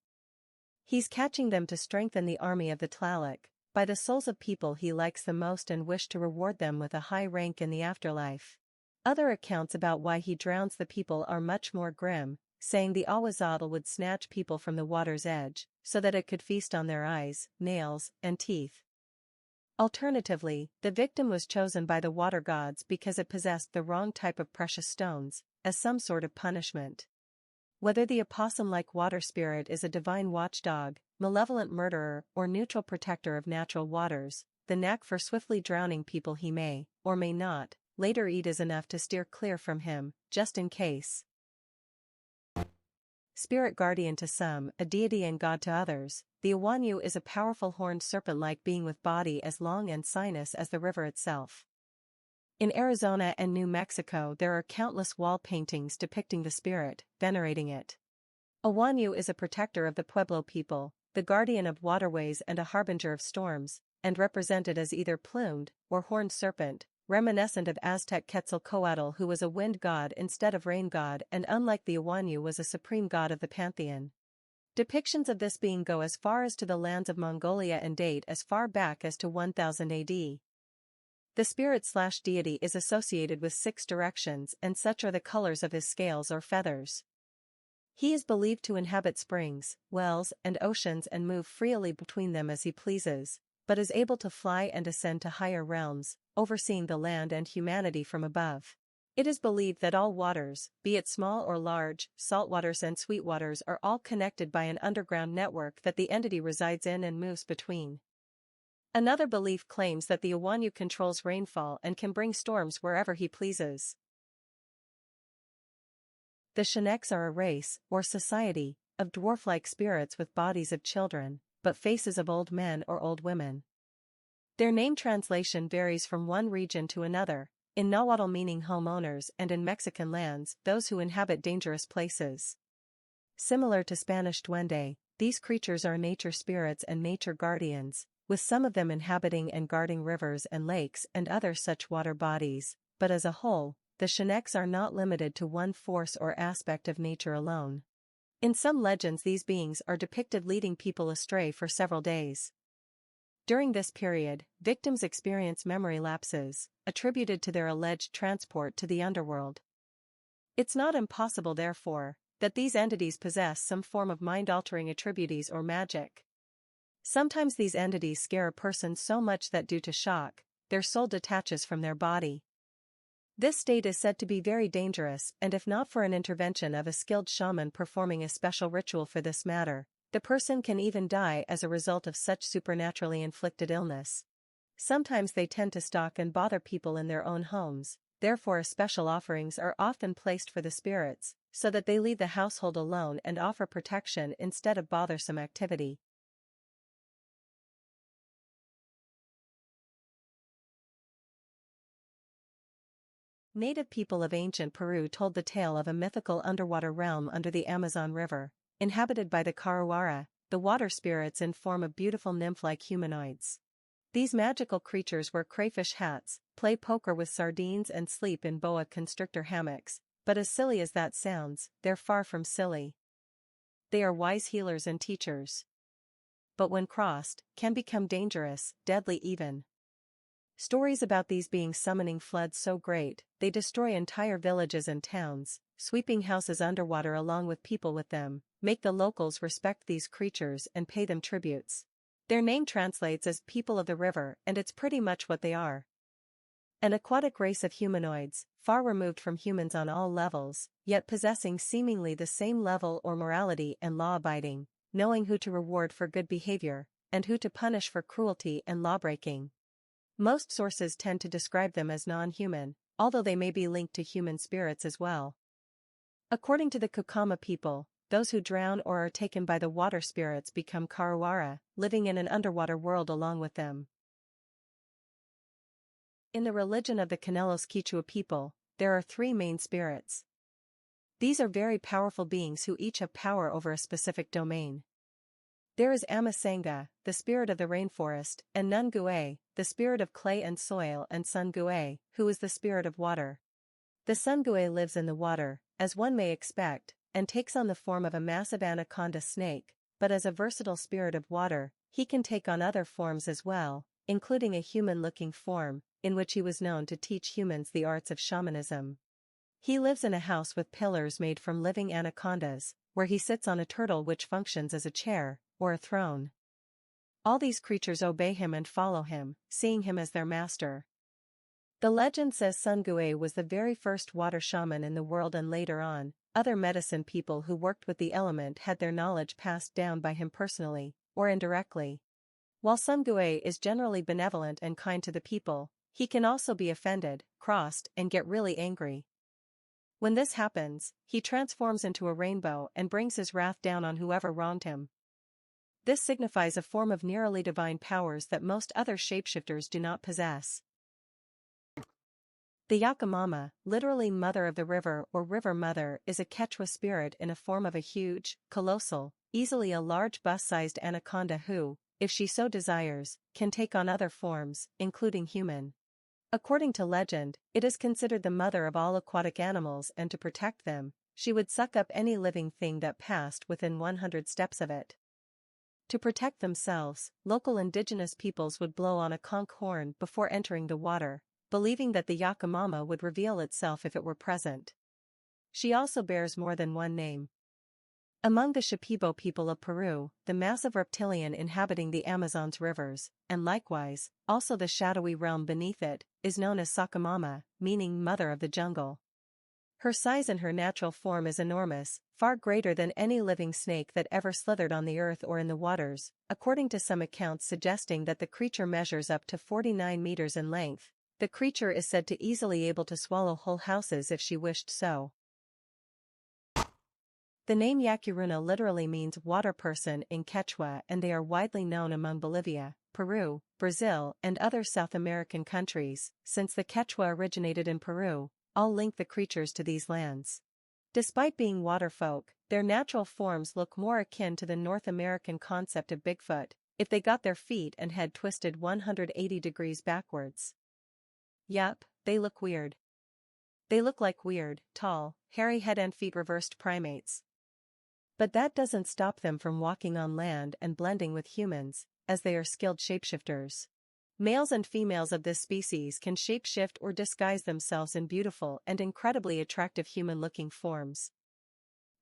A: He's catching them to strengthen the army of the Tlaloc, by the souls of people he likes the most and wish to reward them with a high rank in the afterlife. Other accounts about why he drowns the people are much more grim, saying the Awazatl would snatch people from the water's edge, so that it could feast on their eyes, nails, and teeth. Alternatively, the victim was chosen by the water gods because it possessed the wrong type of precious stones, as some sort of punishment. Whether the opossum-like water spirit is a divine watchdog, malevolent murderer, or neutral protector of natural waters, the knack for swiftly drowning people he may, or may not, later eat is enough to steer clear from him, just in case. Spirit guardian to some, a deity and god to others, the Awanyu is a powerful horned serpent-like being with body as long and sinuous as the river itself. In Arizona and New Mexico there are countless wall paintings depicting the spirit, venerating it. Awanyu is a protector of the Pueblo people, the guardian of waterways and a harbinger of storms, and represented as either plumed or horned serpent, reminiscent of Aztec Quetzalcoatl, who was a wind god instead of rain god and unlike the Awanyu was a supreme god of the pantheon. Depictions of this being go as far as to the lands of Mongolia and date as far back as to 1000 AD. The spirit/deity is associated with 6 directions and such are the colors of his scales or feathers. He is believed to inhabit springs, wells, and oceans and move freely between them as he pleases, but is able to fly and ascend to higher realms, overseeing the land and humanity from above. It is believed that all waters, be it small or large, saltwaters and sweetwaters are all connected by an underground network that the entity resides in and moves between. Another belief claims that the Awanyu controls rainfall and can bring storms wherever he pleases. The Sheneks are a race, or society, of dwarf-like spirits with bodies of children, but faces of old men or old women. Their name translation varies from one region to another, in Nahuatl meaning homeowners and in Mexican lands those who inhabit dangerous places. Similar to Spanish duende, these creatures are nature spirits and nature guardians, with some of them inhabiting and guarding rivers and lakes and other such water bodies, but as a whole, the Sheneks are not limited to one force or aspect of nature alone. In some legends these beings are depicted leading people astray for several days. During this period, victims experience memory lapses, attributed to their alleged transport to the underworld. It's not impossible, therefore, that these entities possess some form of mind-altering attributes or magic. Sometimes these entities scare a person so much that due to shock, their soul detaches from their body. This state is said to be very dangerous, and if not for an intervention of a skilled shaman performing a special ritual for this matter, the person can even die as a result of such supernaturally inflicted illness. Sometimes they tend to stalk and bother people in their own homes, therefore special offerings are often placed for the spirits, so that they leave the household alone and offer protection instead of bothersome activity. Native people of ancient Peru told the tale of a mythical underwater realm under the Amazon River, inhabited by the Caruara, the water spirits in form of beautiful nymph-like humanoids. These magical creatures wear crayfish hats, play poker with sardines and sleep in boa constrictor hammocks, but as silly as that sounds, they're far from silly. They are wise healers and teachers. But when crossed, can become dangerous, deadly even. Stories about these beings summoning floods so great, they destroy entire villages and towns, sweeping houses underwater along with people with them, make the locals respect these creatures and pay them tributes. Their name translates as people of the river, and it's pretty much what they are. An aquatic race of humanoids, far removed from humans on all levels, yet possessing seemingly the same level or morality and law-abiding, knowing who to reward for good behavior, and who to punish for cruelty and lawbreaking. Most sources tend to describe them as non-human, although they may be linked to human spirits as well. According to the Kukama people, those who drown or are taken by the water spirits become Caruara, living in an underwater world along with them. In the religion of the Canelos Quichua people, there are 3 main spirits. These are very powerful beings who each have power over a specific domain. There is Amasanga, the spirit of the rainforest, and Nungue, the spirit of clay and soil, and Sungue, who is the spirit of water. The Sungui lives in the water, as one may expect, and takes on the form of a massive anaconda snake, but as a versatile spirit of water, he can take on other forms as well, including a human-looking form, in which he was known to teach humans the arts of shamanism. He lives in a house with pillars made from living anacondas, where he sits on a turtle which functions as a chair, or a throne. All these creatures obey him and follow him, seeing him as their master. The legend says Sungui was the very first water shaman in the world, and later on, other medicine people who worked with the element had their knowledge passed down by him personally, or indirectly. While Sungui is generally benevolent and kind to the people, he can also be offended, crossed, and get really angry. When this happens, he transforms into a rainbow and brings his wrath down on whoever wronged him. This signifies a form of nearly divine powers that most other shapeshifters do not possess. The Yakamama, literally mother of the river or river mother, is a Quechua spirit in a form of a huge, colossal, easily a large bus-sized anaconda who, if she so desires, can take on other forms, including human. According to legend, it is considered the mother of all aquatic animals, and to protect them, she would suck up any living thing that passed within 100 steps of it. To protect themselves, local indigenous peoples would blow on a conch horn before entering the water, believing that the Yakamama would reveal itself if it were present. She also bears more than one name. Among the Shipibo people of Peru, the massive reptilian inhabiting the Amazon's rivers, and likewise, also the shadowy realm beneath it, is known as Sakamama, meaning mother of the jungle. Her size in her natural form is enormous, far greater than any living snake that ever slithered on the earth or in the waters, according to some accounts suggesting that the creature measures up to 49 meters in length. The creature is said to easily able to swallow whole houses if she wished so. The name Yacuruna literally means water person in Quechua, and they are widely known among Bolivia, Peru, Brazil, and other South American countries. Since the Quechua originated in Peru, all link the creatures to these lands. Despite being water folk, their natural forms look more akin to the North American concept of Bigfoot, if they got their feet and head twisted 180 degrees backwards. Yup, they look weird. They look like weird, tall, hairy head and feet reversed primates. But that doesn't stop them from walking on land and blending with humans, as they are skilled shapeshifters. Males and females of this species can shapeshift or disguise themselves in beautiful and incredibly attractive human-looking forms.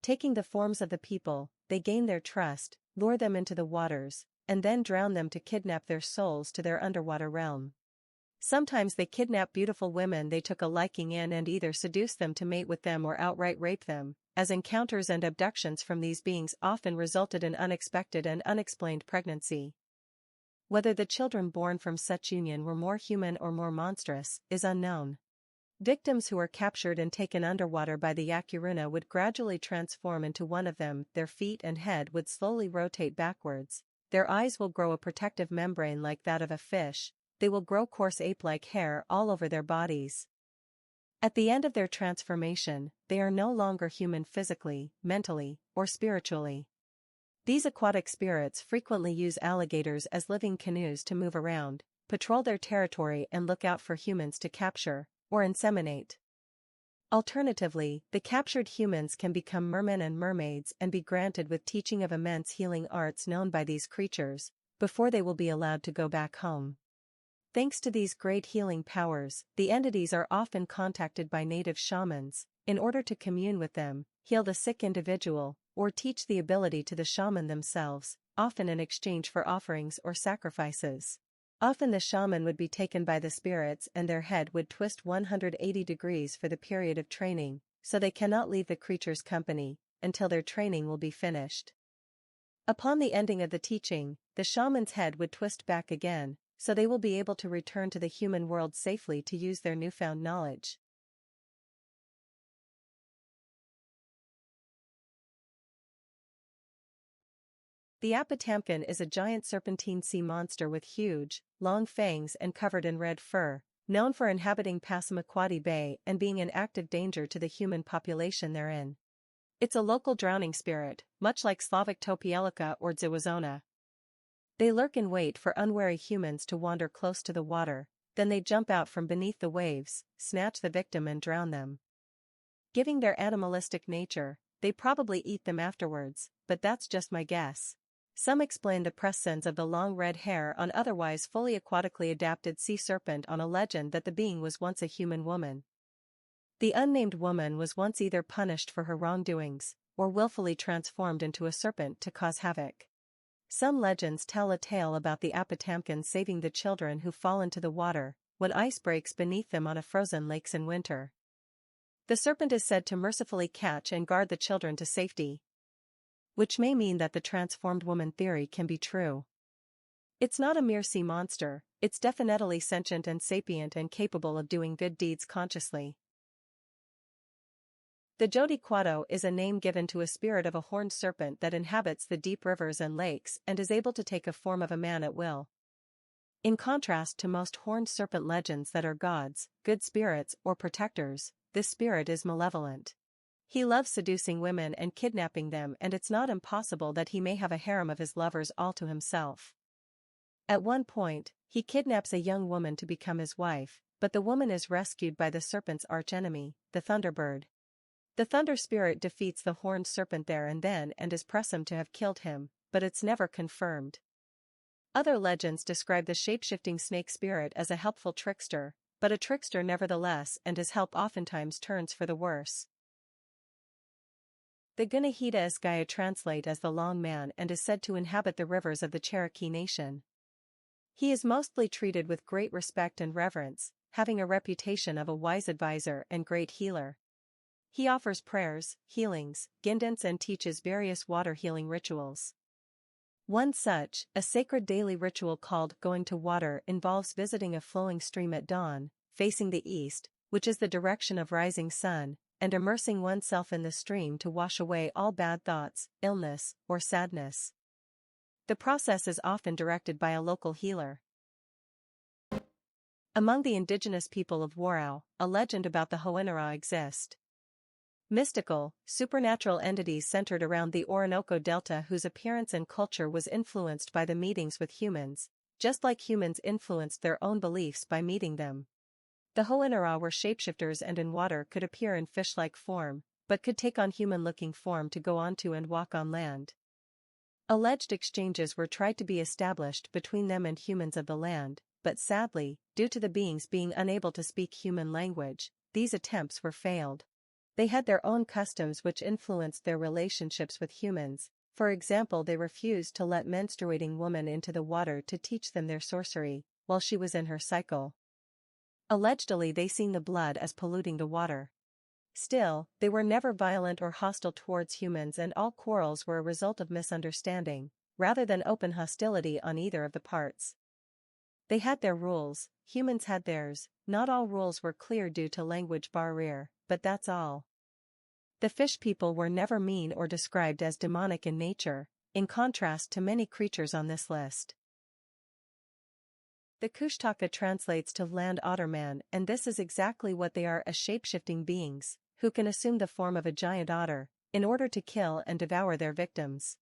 A: Taking the forms of the people, they gain their trust, lure them into the waters, and then drown them to kidnap their souls to their underwater realm. Sometimes they kidnap beautiful women they took a liking in and either seduce them to mate with them or outright rape them, as encounters and abductions from these beings often resulted in unexpected and unexplained pregnancy. Whether the children born from such union were more human or more monstrous is unknown. Victims who are captured and taken underwater by the Yacuruna would gradually transform into one of them. Their feet and head would slowly rotate backwards, their eyes will grow a protective membrane like that of a fish, they will grow coarse ape-like hair all over their bodies. At the end of their transformation, they are no longer human physically, mentally, or spiritually. These aquatic spirits frequently use alligators as living canoes to move around, patrol their territory and look out for humans to capture, or inseminate. Alternatively, the captured humans can become mermen and mermaids and be granted with teaching of immense healing arts known by these creatures, before they will be allowed to go back home. Thanks to these great healing powers, the entities are often contacted by native shamans, in order to commune with them, heal the sick individual, or teach the ability to the shaman themselves, often in exchange for offerings or sacrifices. Often the shaman would be taken by the spirits and their head would twist 180 degrees for the period of training, so they cannot leave the creature's company, until their training will be finished. Upon the ending of the teaching, the shaman's head would twist back again, so they will be able to return to the human world safely to use their newfound knowledge. The Apatamkin is a giant serpentine sea monster with huge, long fangs and covered in red fur, known for inhabiting Passamaquoddy Bay and being an active danger to the human population therein. It's a local drowning spirit, much like Slavic Topielica or Dziwazona. They lurk in wait for unwary humans to wander close to the water, then they jump out from beneath the waves, snatch the victim and drown them. Giving their animalistic nature, they probably eat them afterwards, but that's just my guess. Some explain the presence of the long red hair on otherwise fully aquatically adapted sea serpent on a legend that the being was once a human woman. The unnamed woman was once either punished for her wrongdoings, or willfully transformed into a serpent to cause havoc. Some legends tell a tale about the Apatamkins saving the children who fall into the water, when ice breaks beneath them on a frozen lakes in winter. The serpent is said to mercifully catch and guard the children to safety, which may mean that the transformed woman theory can be true. It's not a mere sea monster, it's definitely sentient and sapient and capable of doing good deeds consciously. The Jodiquato is a name given to a spirit of a horned serpent that inhabits the deep rivers and lakes and is able to take a form of a man at will. In contrast to most horned serpent legends that are gods, good spirits, or protectors, this spirit is malevolent. He loves seducing women and kidnapping them, and it's not impossible that he may have a harem of his lovers all to himself. At one point, he kidnaps a young woman to become his wife, but the woman is rescued by the serpent's archenemy, the Thunderbird. The thunder spirit defeats the horned serpent there and then and is presumed to have killed him, but it's never confirmed. Other legends describe the shape-shifting snake spirit as a helpful trickster, but a trickster nevertheless, and his help oftentimes turns for the worse. The Gunahida Isgaya translate as the Long Man and is said to inhabit the rivers of the Cherokee Nation. He is mostly treated with great respect and reverence, having a reputation of a wise advisor and great healer. He offers prayers, healings, guidance and teaches various water healing rituals. One such, a sacred daily ritual called Going to Water, involves visiting a flowing stream at dawn, facing the east, which is the direction of rising sun, and immersing oneself in the stream to wash away all bad thoughts, illness, or sadness. The process is often directed by a local healer. Among the indigenous people of Warao, a legend about the Hoenara exists. Mystical, supernatural entities centered around the Orinoco Delta whose appearance and culture was influenced by the meetings with humans, just like humans influenced their own beliefs by meeting them. The Hoenara were shapeshifters and in water could appear in fish-like form, but could take on human-looking form to go onto and walk on land. Alleged exchanges were tried to be established between them and humans of the land, but sadly, due to the beings being unable to speak human language, these attempts were failed. They had their own customs which influenced their relationships with humans. For example, they refused to let menstruating women into the water to teach them their sorcery, while she was in her cycle. Allegedly they seen the blood as polluting the water. Still, they were never violent or hostile towards humans and all quarrels were a result of misunderstanding, rather than open hostility on either of the parts. They had their rules, humans had theirs, not all rules were clear due to language barrier, but that's all. The fish people were never mean or described as demonic in nature, in contrast to many creatures on this list. The Kushtaka translates to land otterman, and this is exactly what they are, as shape-shifting beings, who can assume the form of a giant otter, in order to kill and devour their victims.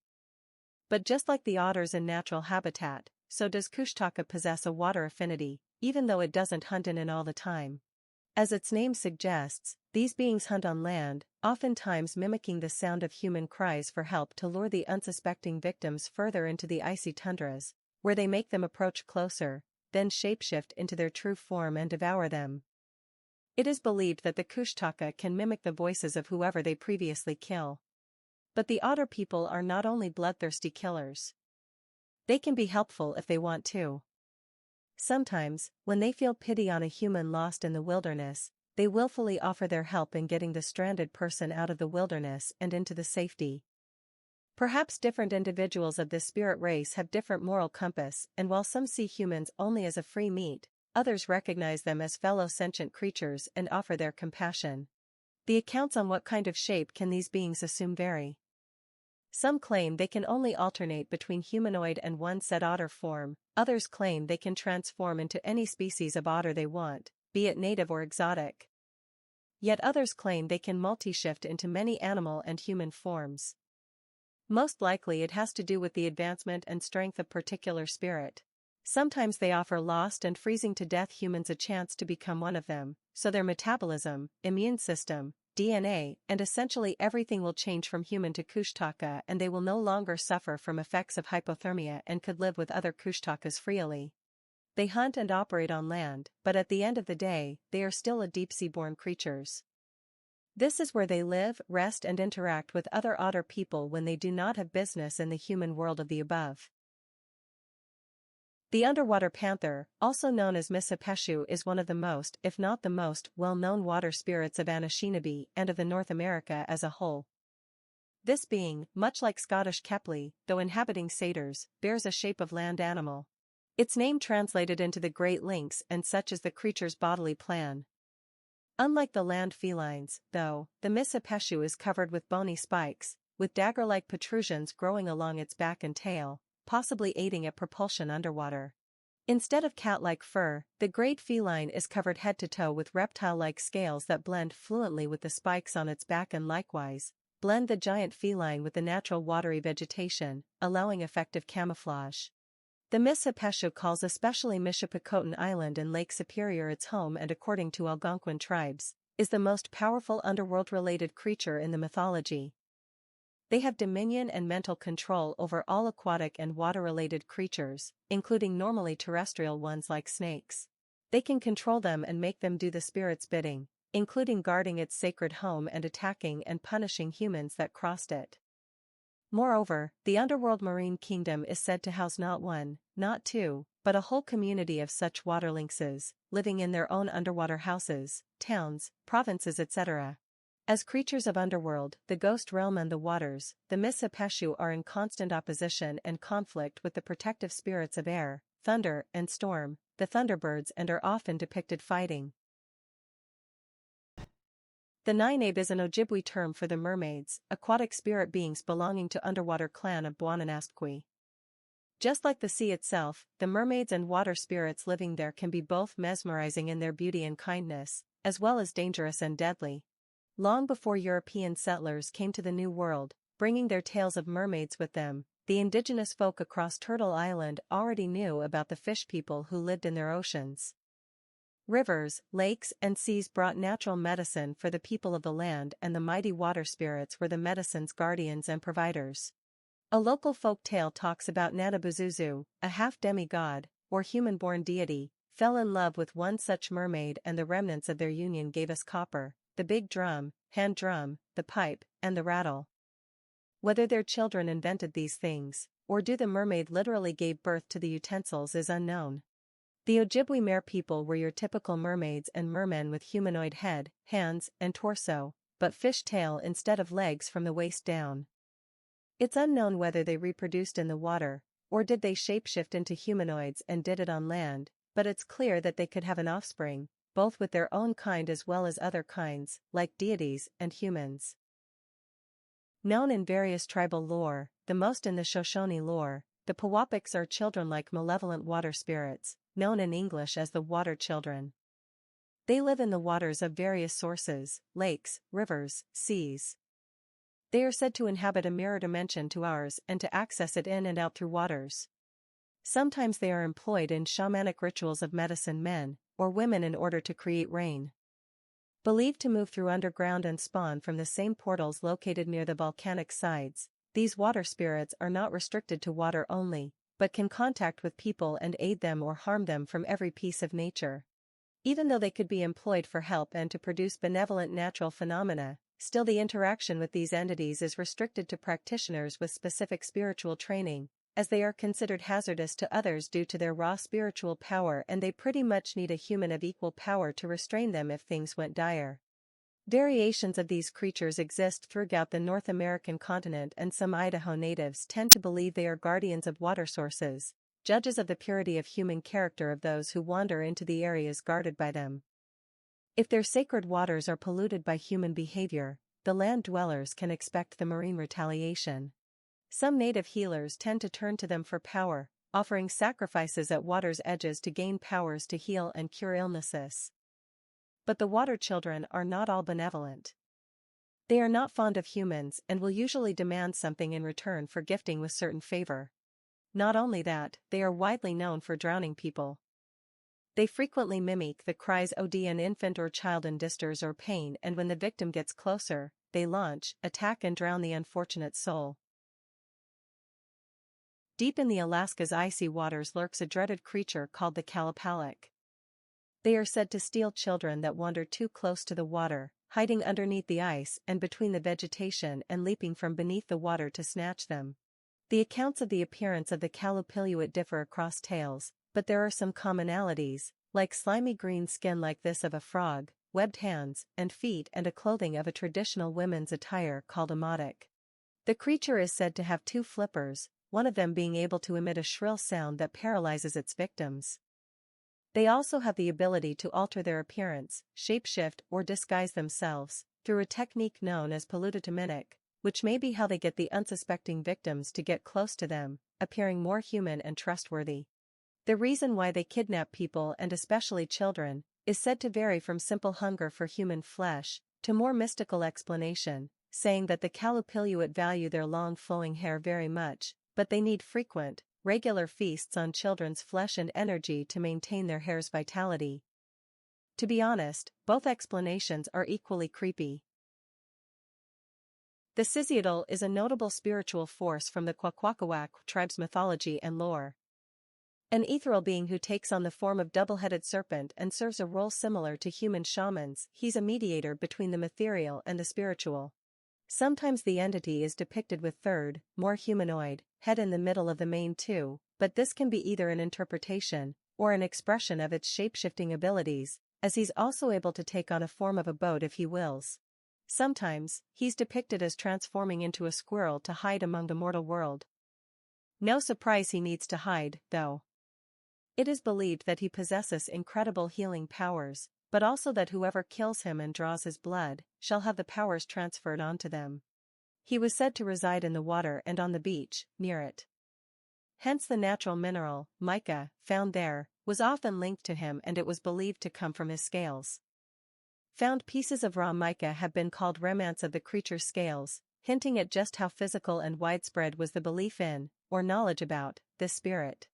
A: But just like the otters in natural habitat, so does Kushtaka possess a water affinity, even though it doesn't hunt in all the time. As its name suggests, these beings hunt on land, oftentimes mimicking the sound of human cries for help to lure the unsuspecting victims further into the icy tundras, where they make them approach closer, then shapeshift into their true form and devour them. It is believed that the Kushtaka can mimic the voices of whoever they previously kill. But the otter people are not only bloodthirsty killers. They can be helpful if they want to. Sometimes, when they feel pity on a human lost in the wilderness, they willfully offer their help in getting the stranded person out of the wilderness and into the safety. Perhaps different individuals of this spirit race have different moral compass, and while some see humans only as a free meat, others recognize them as fellow sentient creatures and offer their compassion. The accounts on what kind of shape can these beings assume vary. Some claim they can only alternate between humanoid and one set otter form, others claim they can transform into any species of otter they want, be it native or exotic. Yet others claim they can multi-shift into many animal and human forms. Most likely it has to do with the advancement and strength of particular spirit. Sometimes they offer lost and freezing to death humans a chance to become one of them, so their metabolism, immune system, DNA, and essentially everything will change from human to Kushtaka, and they will no longer suffer from effects of hypothermia and could live with other Kushtakas freely. They hunt and operate on land, but at the end of the day, they are still a deep-sea-born creatures. This is where they live, rest and interact with other otter people when they do not have business in the human world of the above. The underwater panther, also known as Misipeshu, is one of the most, if not the most, well-known water spirits of Anishinaabe and of the North America as a whole. This being, much like Scottish Kepley, though inhabiting satyrs, bears a shape of land animal. Its name translated into the Great Lynx and such is the creature's bodily plan. Unlike the land felines, though, the Misipeshu is covered with bony spikes, with dagger-like protrusions growing along its back and tail, possibly aiding at propulsion underwater. Instead of cat-like fur, the great feline is covered head to toe with reptile-like scales that blend fluently with the spikes on its back and likewise blend the giant feline with the natural watery vegetation, allowing effective camouflage. The Misipeshu calls especially Michipicoten Island in Lake Superior its home and according to Algonquin tribes, is the most powerful underworld-related creature in the mythology. They have dominion and mental control over all aquatic and water-related creatures, including normally terrestrial ones like snakes. They can control them and make them do the spirit's bidding, including guarding its sacred home and attacking and punishing humans that crossed it. Moreover, the underworld marine kingdom is said to house not one, not two, but a whole community of such water lynxes, living in their own underwater houses, towns, provinces etc. As creatures of underworld, the ghost realm and the waters, the Misipeshu are in constant opposition and conflict with the protective spirits of air, thunder, and storm, the thunderbirds, and are often depicted fighting. The Ninabe is an Ojibwe term for the mermaids, aquatic spirit beings belonging to underwater clan of Bwananastqui. Just like the sea itself, the mermaids and water spirits living there can be both mesmerizing in their beauty and kindness, as well as dangerous and deadly. Long before European settlers came to the New World, bringing their tales of mermaids with them, the indigenous folk across Turtle Island already knew about the fish people who lived in their oceans. Rivers, lakes, and seas brought natural medicine for the people of the land, and the mighty water spirits were the medicine's guardians and providers. A local folk tale talks about Nanabuzuzu, a half-demigod, or human-born deity, fell in love with one such mermaid, and the remnants of their union gave us copper, the big drum, hand drum, the pipe, and the rattle. Whether their children invented these things, or do the mermaid literally gave birth to the utensils is unknown. The Ojibwe Mer people were your typical mermaids and mermen with humanoid head, hands, and torso, but fish tail instead of legs from the waist down. It's unknown whether they reproduced in the water, or did they shapeshift into humanoids and did it on land, but it's clear that they could have an offspring, both with their own kind as well as other kinds, like deities and humans. Known in various tribal lore, the most in the Shoshone lore, the Pewapiks are children-like malevolent water spirits, known in English as the water children. They live in the waters of various sources, lakes, rivers, seas. They are said to inhabit a mirror dimension to ours and to access it in and out through waters. Sometimes they are employed in shamanic rituals of medicine men, or women in order to create rain. Believed to move through underground and spawn from the same portals located near the volcanic sides, these water spirits are not restricted to water only, but can contact with people and aid them or harm them from every piece of nature. Even though they could be employed for help and to produce benevolent natural phenomena, still the interaction with these entities is restricted to practitioners with specific spiritual training, as they are considered hazardous to others due to their raw spiritual power, and they pretty much need a human of equal power to restrain them if things went dire. Variations of these creatures exist throughout the North American continent, and some Idaho natives tend to believe they are guardians of water sources, judges of the purity of human character of those who wander into the areas guarded by them. If their sacred waters are polluted by human behavior, the land dwellers can expect the marine retaliation. Some native healers tend to turn to them for power, offering sacrifices at water's edges to gain powers to heal and cure illnesses. But the water children are not all benevolent. They are not fond of humans and will usually demand something in return for gifting with certain favor. Not only that, they are widely known for drowning people. They frequently mimic the cries of an infant or child in distress or pain, and when the victim gets closer, they launch, attack and drown the unfortunate soul. Deep in the Alaska's icy waters lurks a dreaded creature called the Kalapalik. They are said to steal children that wander too close to the water, hiding underneath the ice and between the vegetation and leaping from beneath the water to snatch them. The accounts of the appearance of the Kalupilluit differ across tales, but there are some commonalities, like slimy green skin like this of a frog, webbed hands and feet and a clothing of a traditional women's attire called a motic. The creature is said to have two flippers, one of them being able to emit a shrill sound that paralyzes its victims. They also have the ability to alter their appearance, shapeshift or disguise themselves, through a technique known as paludotimic, which may be how they get the unsuspecting victims to get close to them, appearing more human and trustworthy. The reason why they kidnap people and especially children is said to vary from simple hunger for human flesh to more mystical explanation, saying that the Kalupilluit value their long flowing hair very much, but they need frequent, regular feasts on children's flesh and energy to maintain their hair's vitality. To be honest, both explanations are equally creepy. The Syzyotl is a notable spiritual force from the Kwakwaka'wakw tribe's mythology and lore. An ethereal being who takes on the form of double-headed serpent and serves a role similar to human shamans, he's a mediator between the ethereal and the spiritual. Sometimes the entity is depicted with third, more humanoid, head in the middle of the mane too, but this can be either an interpretation or an expression of its shape-shifting abilities, as he's also able to take on a form of a boat if he wills. Sometimes, he's depicted as transforming into a squirrel to hide among the mortal world. No surprise he needs to hide, though. It is believed that he possesses incredible healing powers, but also that whoever kills him and draws his blood shall have the powers transferred onto them. He was said to reside in the water and on the beach, near it. Hence the natural mineral, mica, found there, was often linked to him, and it was believed to come from his scales. Found pieces of raw mica have been called remnants of the creature's scales, hinting at just how physical and widespread was the belief in, or knowledge about, this spirit.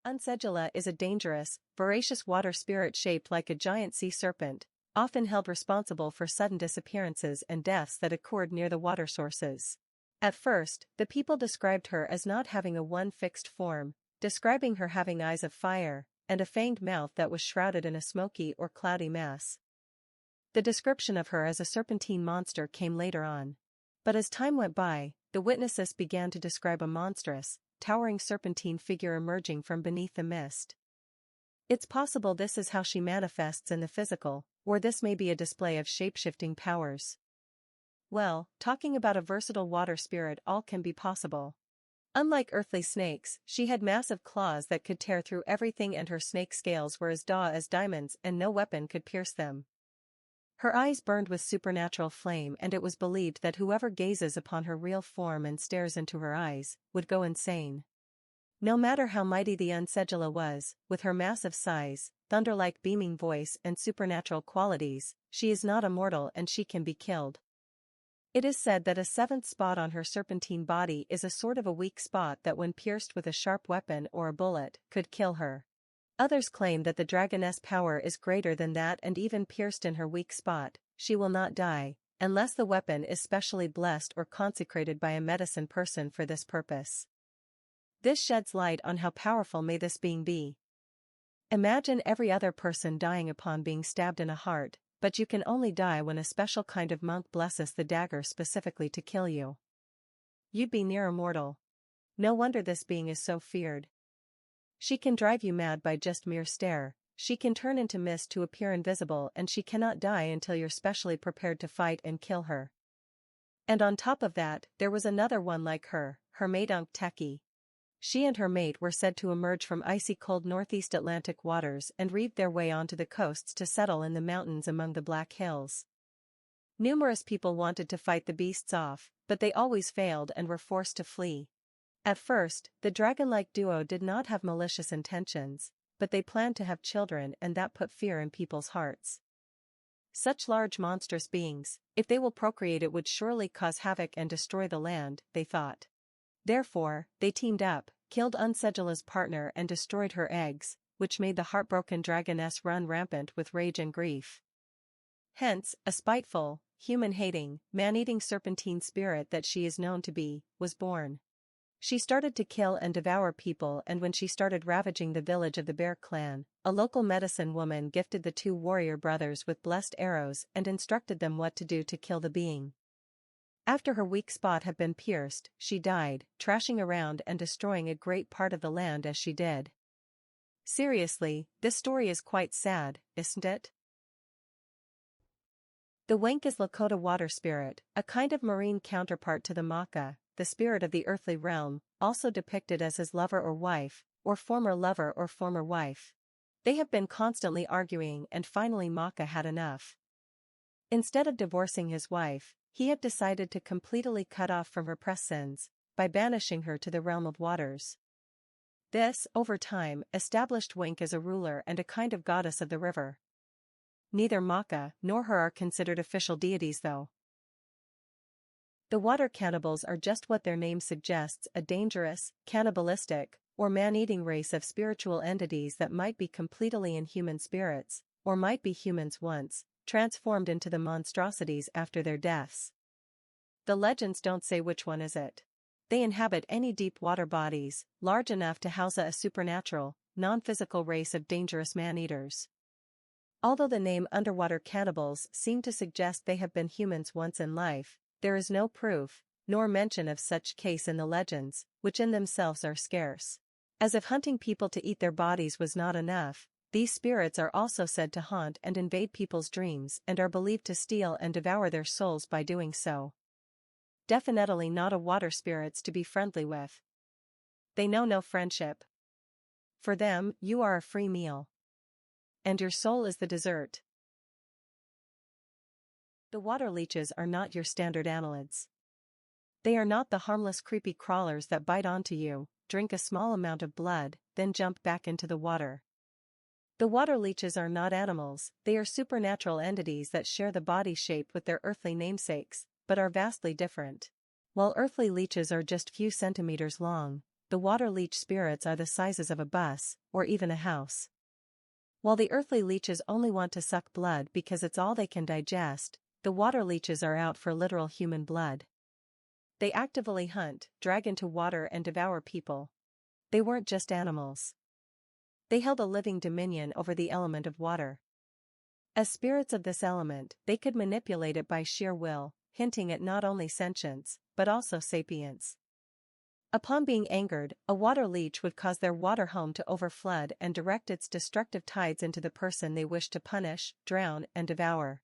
A: Untsejula is a dangerous, voracious water spirit shaped like a giant sea serpent, often held responsible for sudden disappearances and deaths that occurred near the water sources. At first, the people described her as not having a one fixed form, describing her having eyes of fire, and a fanged mouth that was shrouded in a smoky or cloudy mass. The description of her as a serpentine monster came later on. But as time went by, the witnesses began to describe a monstrous, towering serpentine figure emerging from beneath the mist. It's possible this is how she manifests in the physical, or this may be a display of shape-shifting powers. Well, talking about a versatile water spirit, all can be possible. Unlike earthly snakes, she had massive claws that could tear through everything, and her snake scales were as dull as diamonds and no weapon could pierce them. Her eyes burned with supernatural flame, and it was believed that whoever gazes upon her real form and stares into her eyes would go insane. No matter how mighty the Untsejula was, with her massive size, thunder-like beaming voice and supernatural qualities, she is not immortal and she can be killed. It is said that a seventh spot on her serpentine body is a sort of a weak spot that when pierced with a sharp weapon or a bullet, could kill her. Others claim that the dragoness power is greater than that, and even pierced in her weak spot, she will not die, unless the weapon is specially blessed or consecrated by a medicine person for this purpose. This sheds light on how powerful may this being be. Imagine every other person dying upon being stabbed in the heart, but you can only die when a special kind of monk blesses the dagger specifically to kill you. You'd be near immortal. No wonder this being is so feared. She can drive you mad by just mere stare, she can turn into mist to appear invisible, and she cannot die until you're specially prepared to fight and kill her. And on top of that, there was another one like her, her mate Unkteki. She and her mate were said to emerge from icy cold northeast Atlantic waters and reeve their way onto the coasts to settle in the mountains among the Black Hills. Numerous people wanted to fight the beasts off, but they always failed and were forced to flee. At first, the dragon-like duo did not have malicious intentions, but they planned to have children, and that put fear in people's hearts. Such large monstrous beings, if they will procreate, it would surely cause havoc and destroy the land, they thought. Therefore, they teamed up, killed Untsejula's partner and destroyed her eggs, which made the heartbroken dragoness run rampant with rage and grief. Hence, a spiteful, human-hating, man-eating serpentine spirit that she is known to be, was born. She started to kill and devour people, and when she started ravaging the village of the Bear Clan, a local medicine woman gifted the two warrior brothers with blessed arrows and instructed them what to do to kill the being. After her weak spot had been pierced, she died, trashing around and destroying a great part of the land as she did. Seriously, this story is quite sad, isn't it? The Wenk is Lakota water spirit, a kind of marine counterpart to the Maka, the spirit of the earthly realm, also depicted as his lover or wife, or former lover or former wife. They have been constantly arguing, and finally Maka had enough. Instead of divorcing his wife, he had decided to completely cut off from her past sins, by banishing her to the realm of waters. This, over time, established Wenk as a ruler and a kind of goddess of the river. Neither Maka nor her are considered official deities though. The water cannibals are just what their name suggests, a dangerous, cannibalistic, or man-eating race of spiritual entities that might be completely inhuman spirits, or might be humans once, transformed into the monstrosities after their deaths. The legends don't say which one is it. They inhabit any deep water bodies, large enough to house a supernatural, non-physical race of dangerous man-eaters. Although the name underwater cannibals seem to suggest they have been humans once in life, there is no proof, nor mention of such case in the legends, which in themselves are scarce. As if hunting people to eat their bodies was not enough, these spirits are also said to haunt and invade people's dreams and are believed to steal and devour their souls by doing so. Definitely not a water spirits to be friendly with. They know no friendship. For them, you are a free meal. And your soul is the dessert. The water leeches are not your standard annelids. They are not the harmless creepy crawlers that bite onto you, drink a small amount of blood, then jump back into the water. The water leeches are not animals, they are supernatural entities that share the body shape with their earthly namesakes, but are vastly different. While earthly leeches are just few centimeters long, the water leech spirits are the sizes of a bus, or even a house. While the earthly leeches only want to suck blood because it's all they can digest, the water leeches are out for literal human blood. They actively hunt, drag into water and devour people. They weren't just animals. They held a living dominion over the element of water. As spirits of this element, they could manipulate it by sheer will, hinting at not only sentience, but also sapience. Upon being angered, a water leech would cause their water home to overflood and direct its destructive tides into the person they wish to punish, drown, and devour.